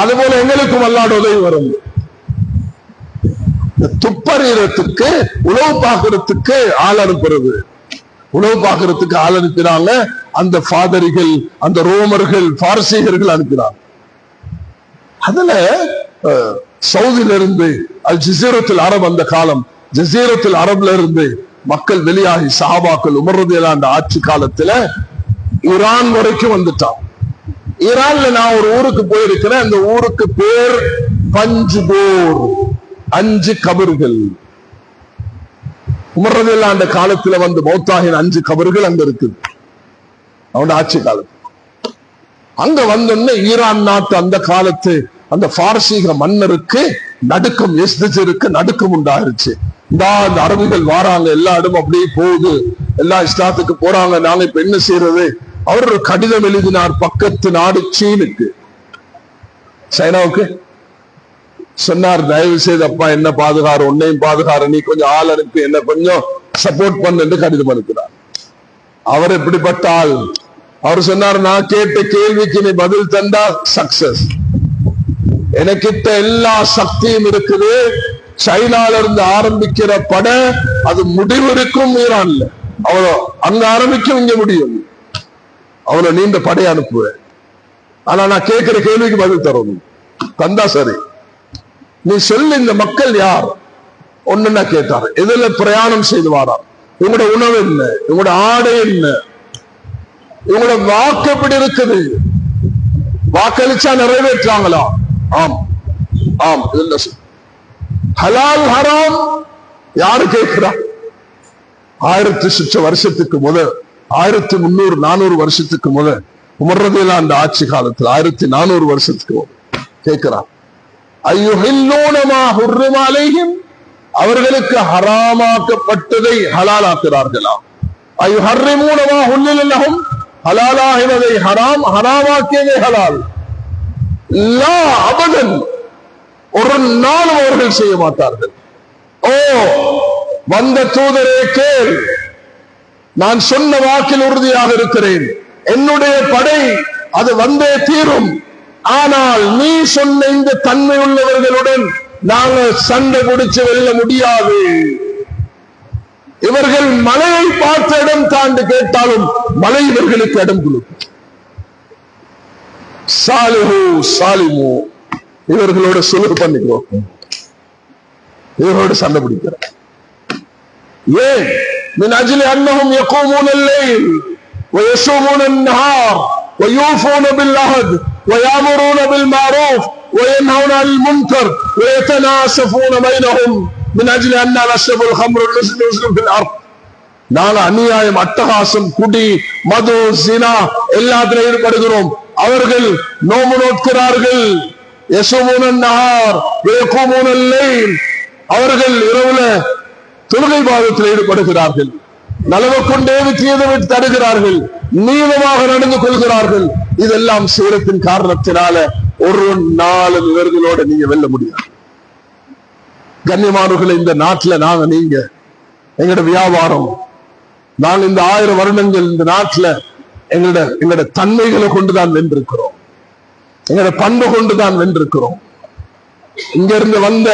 அதுபோல எங்களுக்கும் அல்லாஹ்வுடைய உதவி வரும். துப்பறியறதுக்கு, உளவு பார்க்கறதுக்கு ஆள் அனுப்புறது, உளவு பார்க்கறதுக்கு ஆள் அனுப்பினாங்க. அந்த ஃபாதரிகள், அந்த ரோமர்கள், பாரசீகர்கள் அனுப்பினாங்க. அதுல சவுதியில இருந்து அல் ஜஸீரத்துல் அரப், அந்த காலம் ஜஸீரத்துல் அரப்ல இருந்து மக்கள் வெளியாகி சஹாபாக்கள் உமர் ரலியல்லாஹு அன்ஹு ஆட்சி காலத்துல ஈரான் வரைக்கும் வந்துட்டான். ஈரான்ல நான் ஒரு ஊருக்கு போயிருக்கிறேன். அந்த ஊருக்கு பேர் பஞ்சுகோர், 5 கபர்கள். உமர் ரலியல்லாஹு அன்ஹு காலத்துல வந்து மௌத்தாகின 5 கபர்கள் அங்க இருக்குது, அவனோட ஆட்சி காலத்துல. அங்க வந்தோடனே ஈரான் நாட்டு அந்த காலத்து அந்த பாரசீக மன்னருக்கு நடுக்கம், எஸ்தஜருக்கு நடுக்கம் உண்டாயிருச்சு. இந்த அரபிகள் வாராங்க, எல்லா இடமும் அப்படியே போகுது, எல்லா இஸ்லாத்துக்கு போறாங்க, நாங்க இப்ப என்ன செய்யறது? அவர் ஒரு கடிதம் எழுதினார் பக்கத்து நாடு சீனுக்கு, சைனாவுக்கு. சொன்னார், தயவு செய்து அப்பா என்ன பாதுகாரு, உன்னையும் பாதுகாரு, நீ கொஞ்சம் ஆள் அனுப்பி என்ன கொஞ்சம் சப்போர்ட் பண்ணு கடிதம் அனுப்பினார். அவர் எப்படிப்பட்ட ஆள்? அவர் சொன்னார், நான் கேட்ட கேள்விக்கு நீ பதில் தந்தா சக்சஸ். எனக்கிட்ட எல்லா சக்தியும் இருக்குது. சைனால இருந்து ஆரம்பிக்கிற பட அது முடிவு இருக்கும் ஈரான்ல, அவ்வளோ அங்க ஆரம்பிக்கும், இங்க முடியும். அவ்வளவு நீண்ட படையை அனுப்புவேன். ஆனா நான் கேட்கிற கேள்விக்கு பதில் தரணும், தந்தா சரி. நீ சொல்லு, இந்த மக்கள் யார்? ஒண்ணுன்னா கேட்டாரு. எதுல பிரயாணம் செய்து வாரார்? இவங்களோட உணவு என்ன, இவங்களோட ஆடை என்ன, இவங்களோட வாக்கு எப்படி இருக்குது, வாக்களிச்சா நிறைவேற்றாங்களா? ஆம் ஆம். ஹலால் ஹராம் யாரு கேட்கிறா? 1000 சுற்ற வருஷத்துக்கு முதல், 1300-400 வருஷத்துக்கு முதல் உமர் ரலியல்லாஹு அந்த ஆட்சி காலத்தில் 1400 வருஷத்துக்கு கேட்கிறான். அவர்களுக்கு ஹராமாக்கப்பட்டதை ஹலாலாக்குறார்களா? ஹலாலாகினதை ஹராம், ஹராமாக்கியதை ஹலால். அபதன், ஒரு நாளும் அவர்கள் செய்ய மாட்டார்கள். ஓ வந்த தூதரே கேள், நான் சொன்ன வாக்கில் உறுதியாக இருக்கிறேன், என்னுடைய படை அது வந்தே தீரும். ஆனால் நீ சொன்ன இந்த தன்மை உள்ளவர்களுடன் நாங்கள் சண்டை பிடிச்சு வெல்ல முடியாது. இவர்கள் மலையை பார்த்த இடம் தாண்டு கேட்டாலும் மலை இவர்களுக்கு இடம் கொடுக்கும். சாலிஹு சாலிமு, இவர்களோட சுலுகு பண்ணிக்கிறோம், இவர்களோட சண்டை பிடிக்கிறோம். ஏன்? من أجل أنهم يقومون الليل ويصومون النهار ويوفون بالعهد ويأمرون بالمعروف وينهون عن المنكر ويتناسفون بينهم من أجل أن نشرب الخمر ونسلم في الأرض. நாங்கள் அநியாயம், அட்டகாசம், குடி, மது, சினா எல்லாத்திலும் ஈடுபடுகிறோம். அவர்கள் நோம்பு நோக்கிறார்கள். யஸூமூன நஹார் வயகூமூன லைல், அவர்கள் இரவுல தொழுகை பாதத்தில் ஈடுபடுகிறார்கள். நலவை கொண்டே தீயதை விட்டு தடுகிறார்கள், நீளமாக நடந்து கொள்கிறார்கள். இதெல்லாம் சீரத்தின் காரணத்தினால ஒரு நாளும் இவர்களோட நீங்க வெல்ல முடியாது. கண்ணியமானவர்களை, இந்த நாட்டுல நாங்க நீங்க எங்களோட வியாபாரம், நாங்க இந்த 1000 வருடங்கள் இந்த நாட்டுல எங்களோட தன்மைகளை கொண்டுதான் வென்றிருக்கிறோம், எங்களோட பண்பு கொண்டுதான் வென்றிருக்கிறோம். இங்க இருந்து வந்த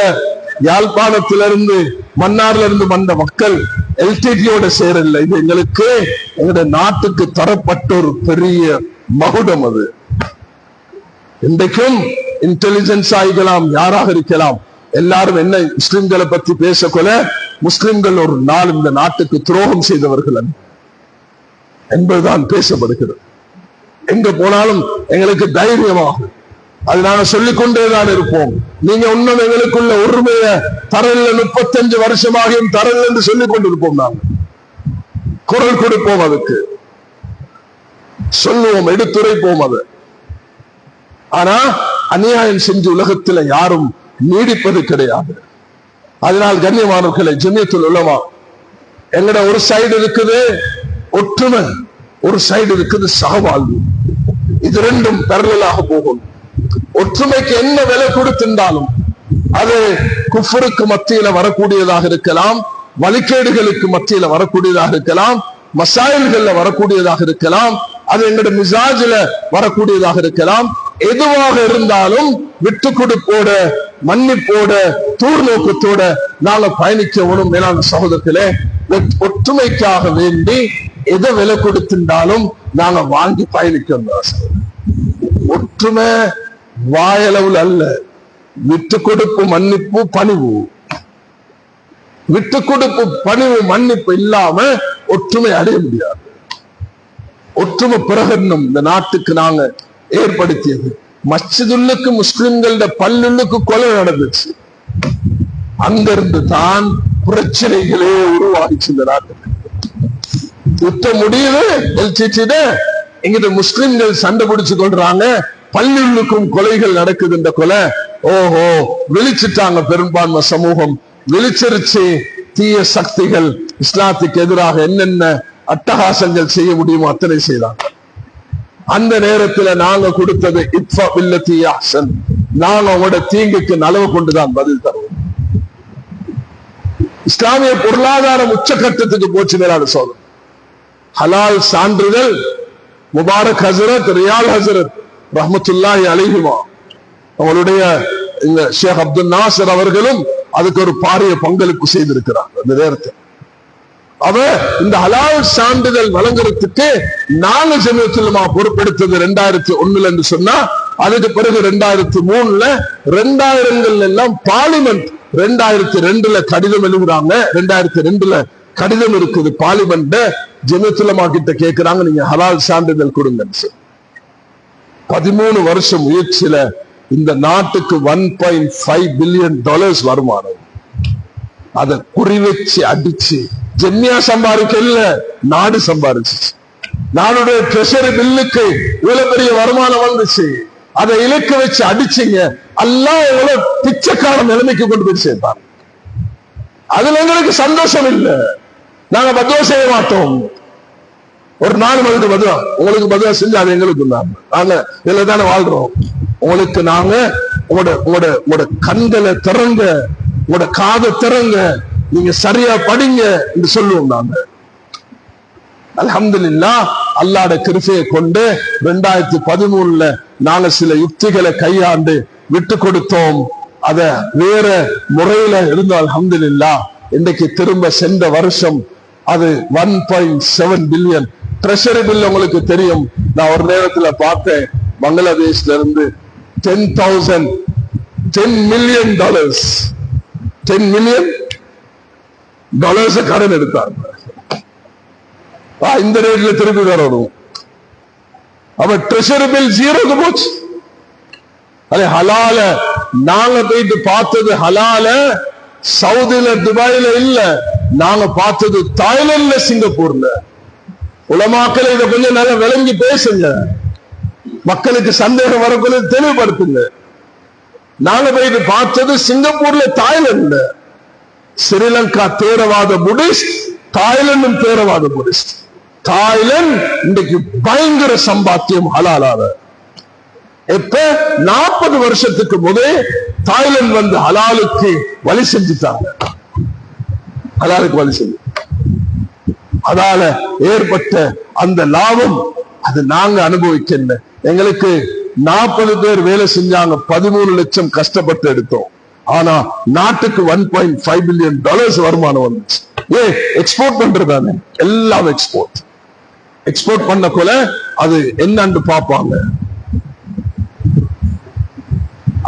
யாழ்ப்பாணத்திலிருந்து மன்னார்ல இருந்து வந்த மக்கள் எல்டிடியோட சேரல. இது எங்களுக்கு எங்களுடைய நாட்டுக்கு தரப்பட்ட ஒரு பெரிய மகுடம். அது இன்றைக்கும் இன்டெலிஜென்ஸ் ஆகிக்கலாம், யாராக இருக்கலாம், எல்லாரும் என்ன முஸ்லிம்களை பத்தி பேசக்கொள்ள, முஸ்லிம்கள் ஒரு நாள் இந்த நாட்டுக்கு துரோகம் செய்தவர்கள் என்பதுதான் பேசப்படுகிறது. எங்க போனாலும் எங்களுக்கு தைரியமாக அது நாங்க சொல்லிக்கொண்டேதான் இருப்போம். நீங்க இன்னும் எங்களுக்குள்ள உரிமைய தரல, 35 வருஷமாகியும் தரல என்று சொல்லிக் கொண்டிருப்போம். நாங்கள் குரல் கொடுப்போம், அதுக்கு சொல்லுவோம், எடுத்துரைப்போம் அதை. ஆனா அநியாயம் செஞ்சு உலகத்துல யாரும் நீடிப்பது கிடையாது. அதனால் கண்ணியமானவர்களை, ஜமியத்துல் உலமா எங்கட ஒரு சைடு இருக்குது ஒற்றுமை, ஒரு சைடு இருக்குது சகவாழ்வு. இது ரெண்டும் பரவலாக போகும். ஒற்றுமைக்கு என்ன விலை கொடுத்திருந்தாலும் அது குஃபருக்கு மத்தியில வரக்கூடியதாக இருக்கலாம், வழிகேடுகளுக்கு மத்தியில வரக்கூடியதாக இருக்கலாம், மசாயில்கள்ல வரக்கூடியதாக இருக்கலாம், அது எங்களோட மிசாஜில வரக்கூடியதாக இருக்கலாம். எதுவாக இருந்தாலும் விட்டு கொடுப்போட, மன்னிப்போட, தூர்நோக்கத்தோட நாங்க பயணிக்கணும். மேலான சகோதரர்களே, ஒற்றுமைக்காக வேண்டி எதை விலை கொடுத்திருந்தாலும் நாங்க வாங்கி பயணிக்கணும். ஒற்றுமை வாயளவில் அல்ல, விட்டு கொடுப்பு, மன்னிப்பு, பணிவு. விட்டு கொடுப்பு, பணிவு, மன்னிப்பு இல்லாம ஒற்றுமை அடைய முடியாது. ஒற்றுமை பிரகடனம் இந்த நாட்டுக்கு நாங்க ஏற்படுத்தியது. மஸ்ஜிதுல்லுக்கு முஸ்லிம்களோட பல்லுக்கு கொலை நடந்துச்சு. அங்கிருந்து தான் பிரச்சனைகளே உருவாகிச்சு இந்த நாட்டுக்கு. யுத்த முடியுது, எங்கிட்ட முஸ்லிம்கள் சண்டை பிடிச்சு கொள்றாங்க, பல்லுக்கும் கொலைகள் நடக்குது. இந்த கொலை ஓஹோ விழிச்சிட்டாங்க, பெரும்பான்மை சமூகம் விழிச்சிருச்சு. தீய சக்திகள் இஸ்லாத்துக்கு எதிராக என்னென்ன அட்டகாசங்கள் செய்ய முடியுமோ அத்தனை செய்தாங்க. அந்த நேரத்தில் நாங்க கொடுத்தது இத்ஃபா பில்லதி அஹ்சன், நாங்க உங்களோட தீங்குக்கு நலவு கொண்டுதான் பதில் தருவோம். இஸ்லாமிய பொருளாதாரம் உச்சகட்டத்துக்கு போச்சு. மேலான சோதனை ஹலால் சான்றிதழ் முபாரக் ஹசரத், ரியால் ஹசரத் ரஹ்மத்துல்லாஹி அலைஹிமா அவருடைய இந்த ஷேக் அப்துல் நாசர் அவர்களும் அதுக்கு ஒரு பாரிய பங்களிப்பு செய்திருக்கிறார். அந்த நேரத்தில் அவ இந்த ஹலால் சான்றிதழ் வழங்குறதுக்கு நாங்க ஜமியத்துல் உலமா பொறுப்பெடுத்தது 2001 என்று சொன்னா, அதுக்கு பிறகு 2003 2000 எல்லாம் பார்லிமெண்ட் 2002 கடிதம் எழுதுறாங்க. 2002 கடிதம் இருக்குது பார்லிமெண்ட் ஜெமியத்துலமா கிட்ட கேட்கிறாங்க, நீங்க ஹலால் சான்றிதழ் கொடுங்க. 13 வருஷம் முயற்சியில இந்த நாட்டுக்கு $1.5 பில்லியன் வருமானம். அதை குறி வச்சு அடிச்சு ஜெமியா சம்பாதிக்கல, நாடு சம்பாதிச்சு. நாடுடைய ட்ரெஷரி பில்லுக்கு இவ்வளவு பெரிய வருமானம் வந்துச்சு. அதை இலக்க வச்சு அடிச்சீங்க. அல்லாஹ் எவ்வளவு பிச்சைக்கான நிலைமைக்கு கொண்டு போய் சேர்த்தாங்க. அதுல எங்களுக்கு சந்தோஷம் இல்லை. நாங்க பதுவா செய்ய மாட்டோம். ஒரு 4 மணிக்கு பதுவா, உங்களுக்கு பதுவா செஞ்சு அது எங்களுக்கு நாங்க இதுல தானே வாழ்றோம். உங்களுக்கு நாங்க உங்களோட கண்களை திறங்க, உங்களோட காதை திறங்க, நீங்க சரியா படிங்க என்று சொல்லுவோம். நாங்க அல்ஹம்துலில்லாஹ் அல்லாஹ்ட கிருபையை கொண்டு 2013 நாங்க சில யுக்திகளை கையாண்டு விட்டு கொடுத்தோம். அத வேற முறையில இருந்தோம். அல்ஹம்துலில்லாஹ் இன்றைக்கு திரும்ப சென்ற வருஷம் அது 1.7 பில்லியன் ட்ரெஷரி பில். உங்களுக்கு தெரியும், நான் ஒரு நேரத்துல பார்த்தேன், பங்களாதேஷ்ல இருந்து $10 மில்லியன் $10 மில்லியன் கடன் எடுத்தாங்க. இந்த ரேட்ல திருப்பி வரணும். அப்ப ட்ரெஷரி பில் 0க்கு போச்சு. அதே ஹலால நாங்க போயிட்டு பார்த்தது ஹலால சவுதியில துபாயில இல்ல, நாங்க பார்த்தது தாய்லாந்துல சிங்கப்பூர்ல. உலமாக்களை இதை கொஞ்சம் நல்லா விளங்கி பேசுங்க, மக்களுக்கு சந்தேகம் வரக்குள்ள தெளிவுபடுத்துங்க. நாங்க போயிட்டு பார்த்தது சிங்கப்பூர்ல, தாய்லாந்துல. ஸ்ரீலங்கா தேரவாத புடிஸ்ட், தாய்லாந்தும் தேரவாத புடிஸ்ட். தாய்லாந்து இன்றைக்கு பயங்கர சம்பாத்தியம் ஹலாலால. எப்ப 40 வருஷத்துக்கு முதலே தாய்லாந்து வந்து ஹலாலுக்கு வழி செஞ்சுட்டாங்க. ஹலாலுக்கு வழி செஞ்சு அதால ஏற்பட்ட அந்த லாபம் அது நாங்க அனுபவிக்கல. எங்களுக்கு 40 பேர் வேலை செஞ்சாங்க, 13 லட்சம் கஷ்டப்பட்டு எடுத்தோம். ஆனா நாட்டுக்கு $1.5 பில்லியன் வருமானம் வந்துச்சு. எக்ஸ்போர்ட் பண்றதானே, எல்லாம் எக்ஸ்போர்ட் பண்ண போல அது என்னன்னு பார்ப்பாங்க.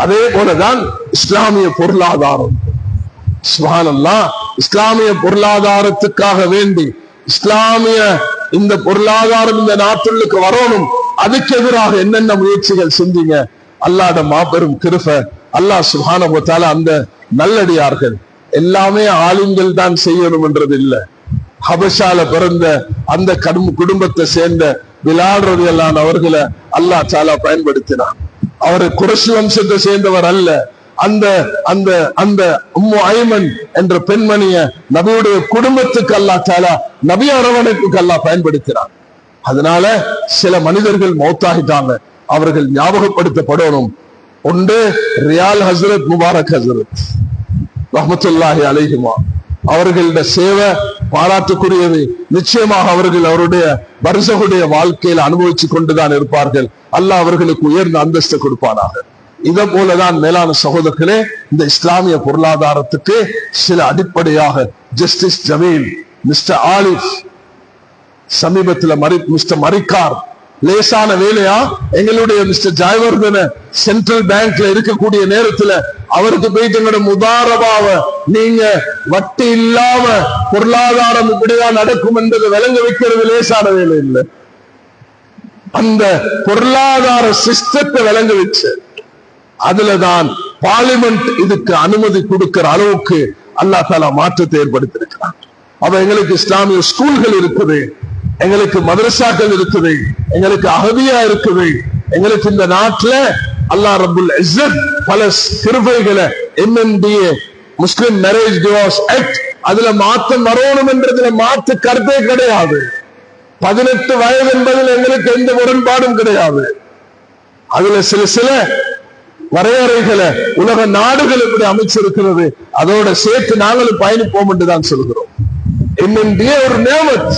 அதே போலதான் இஸ்லாமிய பொருளாதாரம். சுப்ஹானல்லாஹ், இஸ்லாமிய பொருளாதாரத்துக்காக வேண்டி இஸ்லாமிய இந்த பொருளாதாரம் இந்த நாட்டுக்கு வரணும், அதுக்கு எதிராக என்னென்ன முயற்சிகள் செஞ்சீங்க. அல்லாஹ்வுடைய மாபெரும் கிருபை. அல்லாஹ் சுப்ஹானஹு வ தஆலா அந்த நல்லடியார்கள் எல்லாமே ஆலிம்கள் தான் செய்யணும் என்றது இல்லை. ஹபஷால பிறந்த அந்த குடும்பத்தை சேர்ந்த பிலால் ரலியல்லாஹு அன்ஹு அவர்களை அல்லாஹ் தஆலா பயன்படுத்தினார். அவர் குறைஷி வம்சத்தை சேர்ந்தவர் அல்ல. அந்த அந்த அந்த உம்மு ஐமன் என்ற பெண்மணிய நபியுடைய குடும்பத்துக்கு அல்லாஹ் தஆலா நபி அரவணைப்புக்கு அல்லாஹ் பயன்படுத்தினார். அதனால சில மனிதர்கள் மௌத்தாகிட்டாங்க, அவர்கள் ஞாபகப்படுத்தப்படணும். ஒன்று ரியால் ஹஸ்ரத் முபாரக் ஹஸ்ரத் ரஹ்மத்துல்லாஹி அலைஹிமா, அவர்களுடைய சேவை பாராட்டுக்குரியது. நிச்சயமாக அவர்கள் அவருடைய பர்ஸகுடைய வாழ்க்கையில அனுபவிச்சு கொண்டுதான் இருப்பார்கள். அல்லாஹ் அவர்களுக்கு உயர்ந்த அந்தஸ்து கொடுப்பானாக. இதை போலதான் மேலான சகோதரர்களே, இந்த இஸ்லாமிய பொருளாதாரத்துக்கு சில அடிப்படையாக ஜஸ்டிஸ் ஜமீல், மிஸ்டர் ஆலிஃப், சமீபத்தில் மிஸ்டர் மரிக்கார், லேசான வேலையா எங்களுடைய மிஸ்டர் ஜெயவர்தன சென்ட்ரல் பேங்க்ல இருக்கக்கூடிய நேரத்துல அவருக்கு போயிட்டு எங்களோட முதாரபாவ நீங்க வட்டி இல்லாம பொருளாதாரம் இப்படிதான் நடக்கும் என்பதை விளங்க வைக்கிறது லேசான வேலை இல்லை. அந்த பொருளாதார சிஸ்டத்தை விளங்க வச்சு அதுலதான் பார்லிமெண்ட் இதுக்கு அனுமதி கொடுக்கிற அளவுக்கு அல்லாஹ் தஆலா மாற்றத்தை ஏற்படுத்தியிருக்கிறார். அப்ப எங்களுக்கு இஸ்லாமிய ஸ்கூல்கள் இருக்குது, எங்களுக்கு மதரசாக்கள் இருக்குது, எங்களுக்கு அகதியா இருக்குது. எங்களுக்கு இந்த நாட்டுல அல்லாஹ் ரப்புல் இஸ்ஸத் பல கிருபைகளை MMDA முஸ்லிம் மேரேஜ் டிவோர்ஸ் ஆக்ட் அதுல மாற்றம் வரணும் என்றதுல மாற்று கருத்தே கிடையாது. 18 வயது என்பதில் எங்களுக்கு எந்த முரண்பாடும் கிடையாது. அதுல சில வரையறைகளை உலக நாடுகள் எப்படி அமைச்சிருக்கிறது, அதோட சேர்த்து நாங்களும் பயணிப்போம் என்று தான் சொல்கிறோம். MMDA ஒரு நேமத்,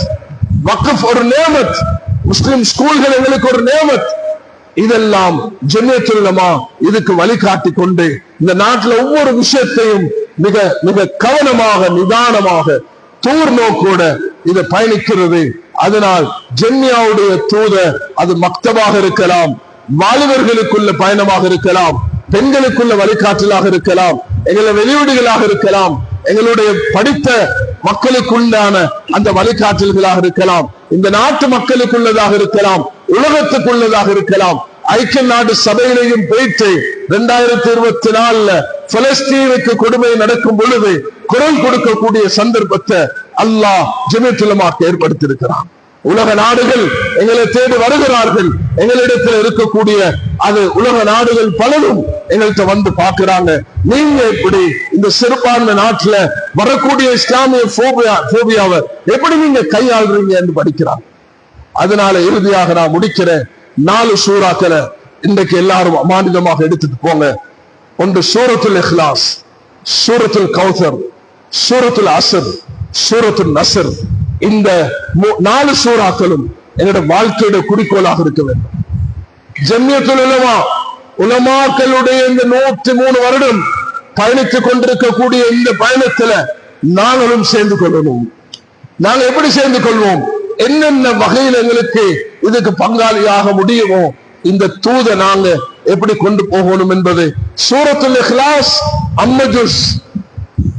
வக்ஃப் ஒரு நேமத், முஸ்லிம் ஸ்கூல்கள் எங்களுக்கு ஒரு நேமத். இதெல்லாம் ஜமியத்துல் உலமா இதுக்கு வழிகாட்டி கொண்டு இந்த நாட்டில் ஒவ்வொரு விஷயத்தையும் மிக மிக கவனமாக நிதானமாக தூர் நோக்கோட இதை பயணிக்கிறது. அதனால் ஜெம்மியாவுடைய தூத அது மக்தபாக இருக்கலாம், வாலிபர்களுக்குள்ள பயணமாக இருக்கலாம், பெண்களுக்குள்ள வழிகாட்டலாக இருக்கலாம், எங்களை வெளியீடுகளாக இருக்கலாம், எங்களுடைய படித்த மக்களுக்குள்ளான அந்த வழிகாட்டல்களாக இருக்கலாம், இந்த நாட்டு மக்களுக்குள்ளதாக இருக்கலாம், உலகத்துக்குள்ளதாக இருக்கலாம். ஐக்கிய நாடு சபையிலையும் போயிட்டு 2024 பலஸ்தீனுக்கு கொடுமை நடக்கும் பொழுது குரல் கொடுக்கக்கூடிய சந்தர்ப்பத்தை அல்லாஹ் ஜமியத்துல் உலமாக்கு ஏற்படுத்தியிருக்கிறான். உலக நாடுகள் எங்களை தேடி வருகிறார்கள். எங்களிடத்தில் இருக்கக்கூடிய அது உலக நாடுகள் பலரும் எங்கள்கிட்ட வந்து பார்க்கிறாங்க, நீங்க எப்படி இந்த சிறுபான்மை நாட்டுல வரக்கூடிய இஸ்லாமிய போபியாவை எப்படி நீங்க கையாளுறீங்க என்று படிக்கிறாங்க. அதனால இறுதியாக நான் முடிக்கிறேன். 4 சூறாக்களை இன்றைக்கு எல்லாரும் அமானிதமாக எடுத்துட்டு போங்க. ஒன்று சூரத்துல் இஹ்லாஸ், சூரத்துல் கௌசர், சூரத்துல் அஸ்ர், சூரத்துல் நஸ்ர். இந்த 4 சூறாக்களும் என்னோட வாழ்க்கையோட குறிக்கோளாக இருக்க வேண்டும். ஜம்மியத்துல் உலமா உலமாக்களுடைய இந்த 103 வருடம் பயணித்துக் கொண்டிருக்கக்கூடிய இந்த பயணத்துல நாங்களும் சேர்ந்து கொள்ளணும். நாங்க எப்படி சேர்ந்து கொள்வோம்? என்னென்ன வகையில் எங்களுக்கு இதுக்கு பங்காளியாக முடியுமோ இந்த தூத நாங்க எப்படி கொண்டு போகணும் என்பது சூரத்துல் இஹ்லாஸ் அம்மஜுஸ்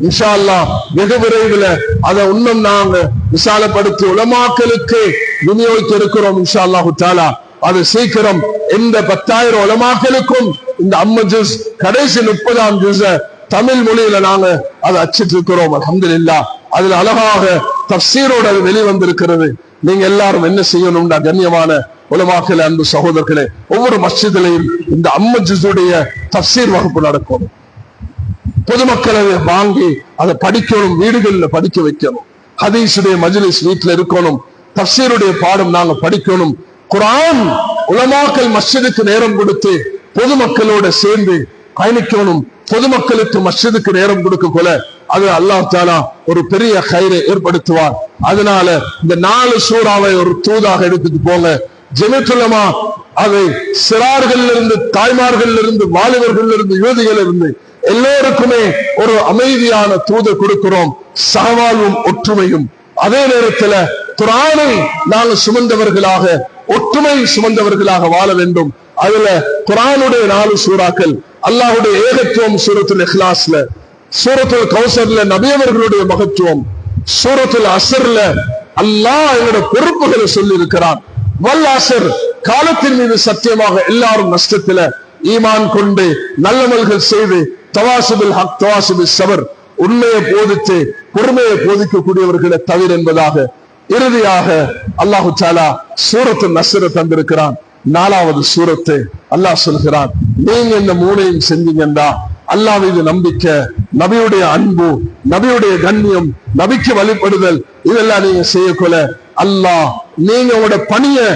இன்ஷா அல்லாஹ் வெகு விரைவில் அதை இன்னும் நாங்க விசாலப்படுத்தி உலமாக்களுக்கு விநியோகிக்க இருக்கிறோம். இன்ஷா அல்லாஹு தஆலா அது சீக்கிரம் இந்த 10,000 உலமாக்களுக்கும் இந்த அம்மஜுஸ் கடைசி 30ஆம் ஜுஸ தமிழ் மொழியில நாங்க அதை அச்சிட்டு இருக்கிறோம். அல்ஹம்துலில்லாஹ் அதுல அழகாக தஃப்சீரோட அது வெளிவந்திருக்கிறது. நீங்க எல்லாரும் என்ன செய்யணும்னா, கண்ணியமான உலமாக்களே, அன்பு சகோதரர்களே, ஒவ்வொரு மஸ்ஜிதிலையும் இந்த அம்மஜுஸுடைய தஃப்சீர் வகுப்பு நடக்கும். பொதுமக்களை வாங்கி அதை படிக்கணும், வீடுகளில் படிக்க வைக்கணும். ஹதீஸுடைய மஜ்லிஸ் வீட்டுல இருக்கணும், தஃப்சீருடைய பாடம் நாங்க படிக்கணும். குர்ஆன் உலமாக்கள் மஸ்ஜிதுக்கு நேரம் கொடுத்து பொதுமக்களோட சேர்ந்து பயணிக்கணும். பொதுமக்களுக்கு மஸ்ஜிதுக்கு நேரம் கொடுக்க போல அது அல்லாஹ் தஆலா ஒரு பெரிய கைரை ஏற்படுத்துவார். அதனால இந்த 4 சூறாவை ஒரு தூதாக எடுத்துட்டு போங்க. ஜமியத்துல் உலமா அதை சிறார்கள் இருந்து, தாய்மார்கள் இருந்து, வாலிபர்கள் இருந்து, யுவதிகள் இருந்து எல்லோருக்குமே ஒரு அமைதியான தூது கொடுக்கிறோம். சகவாழ்வும் ஒற்றுமையும், அதே நேரத்துல குர்ஆனை நாங்கள் சுமந்தவர்களாக, ஒற்றுமை சுமந்தவர்களாக வாழ வேண்டும். அதுல குர்ஆனுடைய 4 சூறாக்கள், அல்லாஹ்வுடைய ஏகத்துவம் சூரத்துல் இஹ்லாஸ்ல, சூரத்துல் கௌசர்ல நபியவர்களுடைய மகத்துவம், சூரத்துல் அஸ்ர்ல அல்லாஹ் எங்களுடைய பொறுப்புகளை சொல்லி இருக்கிறான். வல் அஸ்ர், காலத்தின் மீது சத்தியமாக எல்லாரும் நஷ்டத்துல ஈமான் கொண்டு நல்லமல்கள் செய்து தவாசுபில் ஹக் தவாசுபில் சபர், உண்மையை போதித்து பொறுமையை போதிக்கக்கூடியவர்களை தவிர என்பதாக இறுதியாக அல்லாஹு தஆலா சூரத்துல் நஸ்ர் தந்திருக்கிறான். 4வது சூரத்தை அல்லாஹ் சொல்கிறான், நீங்க இந்த 3ஐயும் செஞ்சீங்கன்னா அல்லாஹ் மீது நம்பிக்கை, நபியுடைய அன்பு, நபியுடைய கண்ணியம், நபிக்கு வழிபடுதல், இதெல்லாம் நீங்க செய்யக்கொள்ள அல்லாஹ் நீங்க உங்களோட பணியை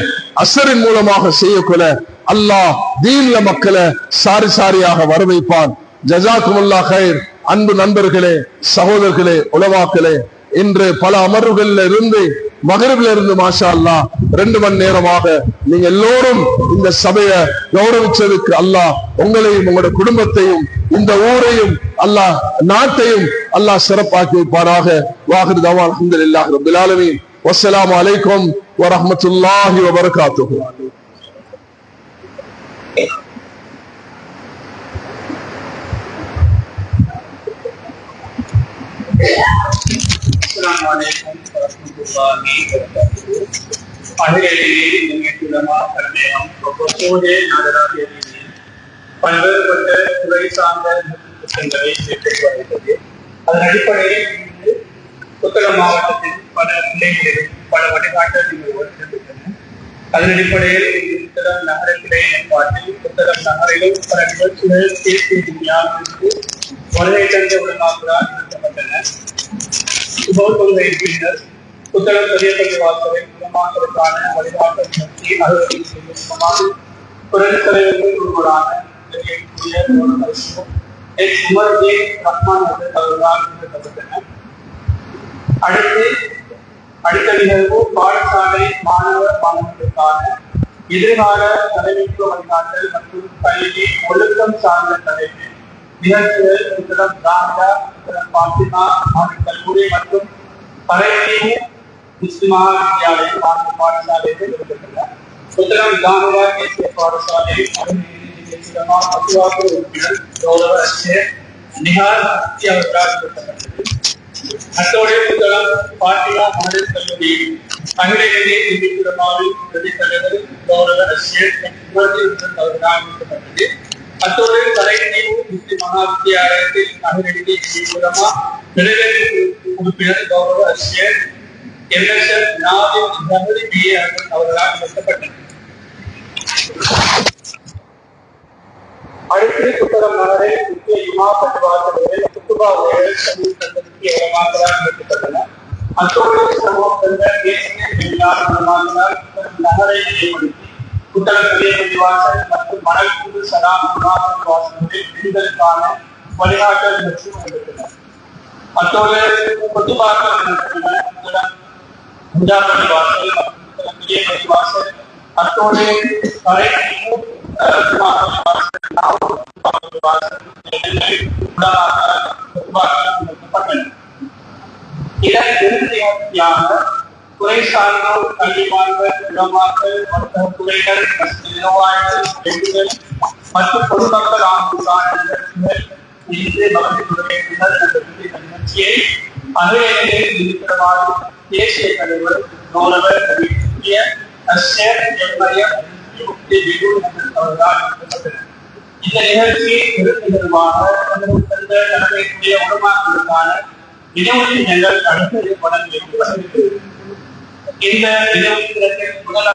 அஸ்ரின் மூலமாக செய்யக்கொள்ள அல்லாஹ் தீன்ல மக்களை சாரி சாரியாக வரவைப்பான். ஜஸாக்குமுல்லாஹ் கைர். அன்பு நண்பர்களே, சகோதரர்களே, உலமாக்களே, இன்று பல அமர்வுகள்ல இருந்து மகரிப்ல இருந்து மாஷா அல்லாஹ் 2 மணி நேரமாக நீங்க எல்லோரும் இந்த சபையை கௌரவிச்சதுக்கு அல்லாஹ் உங்களையும் உங்களோட குடும்பத்தையும் இந்த ஊரையும் அல்லாஹ் நாட்டையும் அல்லாஹ் சிறப்பாக்கி வைப்பாராக. வாஹிர் தவான் அல்ஹம்துலில்லாஹி ரப்பில் ஆலமீன். வஸ்ஸலாமு அலைக்கும் வரஹ்மத்துல்லாஹி வபரகாத்துஹு. அஸ்ஸலாமு அலைக்கும் வரஹ்மத்துல்லாஹி வபரகாத்துஹு. அகிலேயே நியத்துலமா கல்யாணம் ஒவ்வொரு நாடராகியது பல்வேறுபட்ட துறை சார்ந்த திட்டங்களை மேற்கொண்டு வருகிறது. அதன் அடிப்படையில் புத்தளம் மாவட்டத்தில் பல நிலைகளிலும் பல வழிகாட்டுதல்கள் வருகின்றன. அதன் அடிப்படையில் புத்தளம் நகரத்திலே பாட்டில் புத்தளம் நகரிலும் பல நிகழ்ச்சிகள் தேசிய துணியாவிற்கு வருகை தந்த உலமாக்களால் நிறுத்தப்பட்டன. சுபோத்தொகை பின்னர் புத்தளம் பெரிய பள்ளி வாசலை உலமாக்களுக்கான வழிகாட்டல் நிகழ்ச்சி அலுவலகம் செய்யும் குரல் தலைவர்கள் ஒருவரான அடுத்த நிகழ்வு பாடசாலை மாணவ மாணவர்களுக்கான எதிர்கால தலைமைத்துவ வழிகாட்டல் மற்றும் கல்வி ஒழுக்கம் சார்ந்த தலைமை நிகழ்ச்சிகள் புத்தளம் ராமதா, புத்தளம் பாத்திமா கல்லூரி மற்றும் பரைத்தீவு முஸ்லிம் வித்யாலயம் பாடசாலைகள் இருக்கின்றன. புத்தளம் ராமதா தேசிய பாடசாலை பசுவாக்கு உறுப்பினர் கௌரவ அச்சர் நிகார் முக்தி அவர்களால் நிறுத்தப்பட்டது. அத்தோடைய புத்தகம் பாட்டியா மகளிர் கல்லூரி அகிலேயே திண்டிபுரமாவில் பிரதி தலைவர் கௌரவ அச்சர் அவர்களால் நிறுத்தப்பட்டது. அத்தோடு தலைநீவு முஸ்லிம் மகா வித்தியாலயத்தில் அகிலேயே திண்டிபுரமா நிறைவேற்று உறுப்பினர் கௌரவ அச்சர் எம்எஸ்எல் நாவின் தகுதி பிஏ அவர்களால் நிறுத்தப்பட்டது. அடுத்து புத்தகம் நகரை முக்கிய யுமா பட்டுவாசல்கள் குத்துபா உரைகள் சமூக சந்ததிக்கு ஏமாற்றலால் நிறுத்தப்பட்டன. அத்தோடு சமூகம் தந்த தேசிய வெளிநாடுகளால் நகரை மேம்படுத்தி புத்தக பள்ளிவாசல் மற்றும் மணல்குண்டு சலாம் வாசல்களில் பெண்களுக்கான வழிகாட்டல் மற்றும் எடுத்தனர். அத்தோடு பொதுவாக முஜாபடி வாசல் மற்றும் வாசல் அத்தோடு துறை சார்ந்தோர் கல்விமான்கள் உளமாக்கல் வர்த்தக துறைகள் நிர்வாகிகள் பெண்கள் மற்றும் பொதுமக்கள் ஆகியோர் நிகழ்ச்சியை அகிலேயே இருக்கிறவாறு தேசிய தலைவர் கௌரவ இந்த நிகழ்ச்சி நிகழ்வாக தலைமைக்குரிய உடமாக்களுக்கான நினைவு சின்னங்கள் அடுத்தது வழங்கி இந்த நினைவு சின்னத்தின் முதல்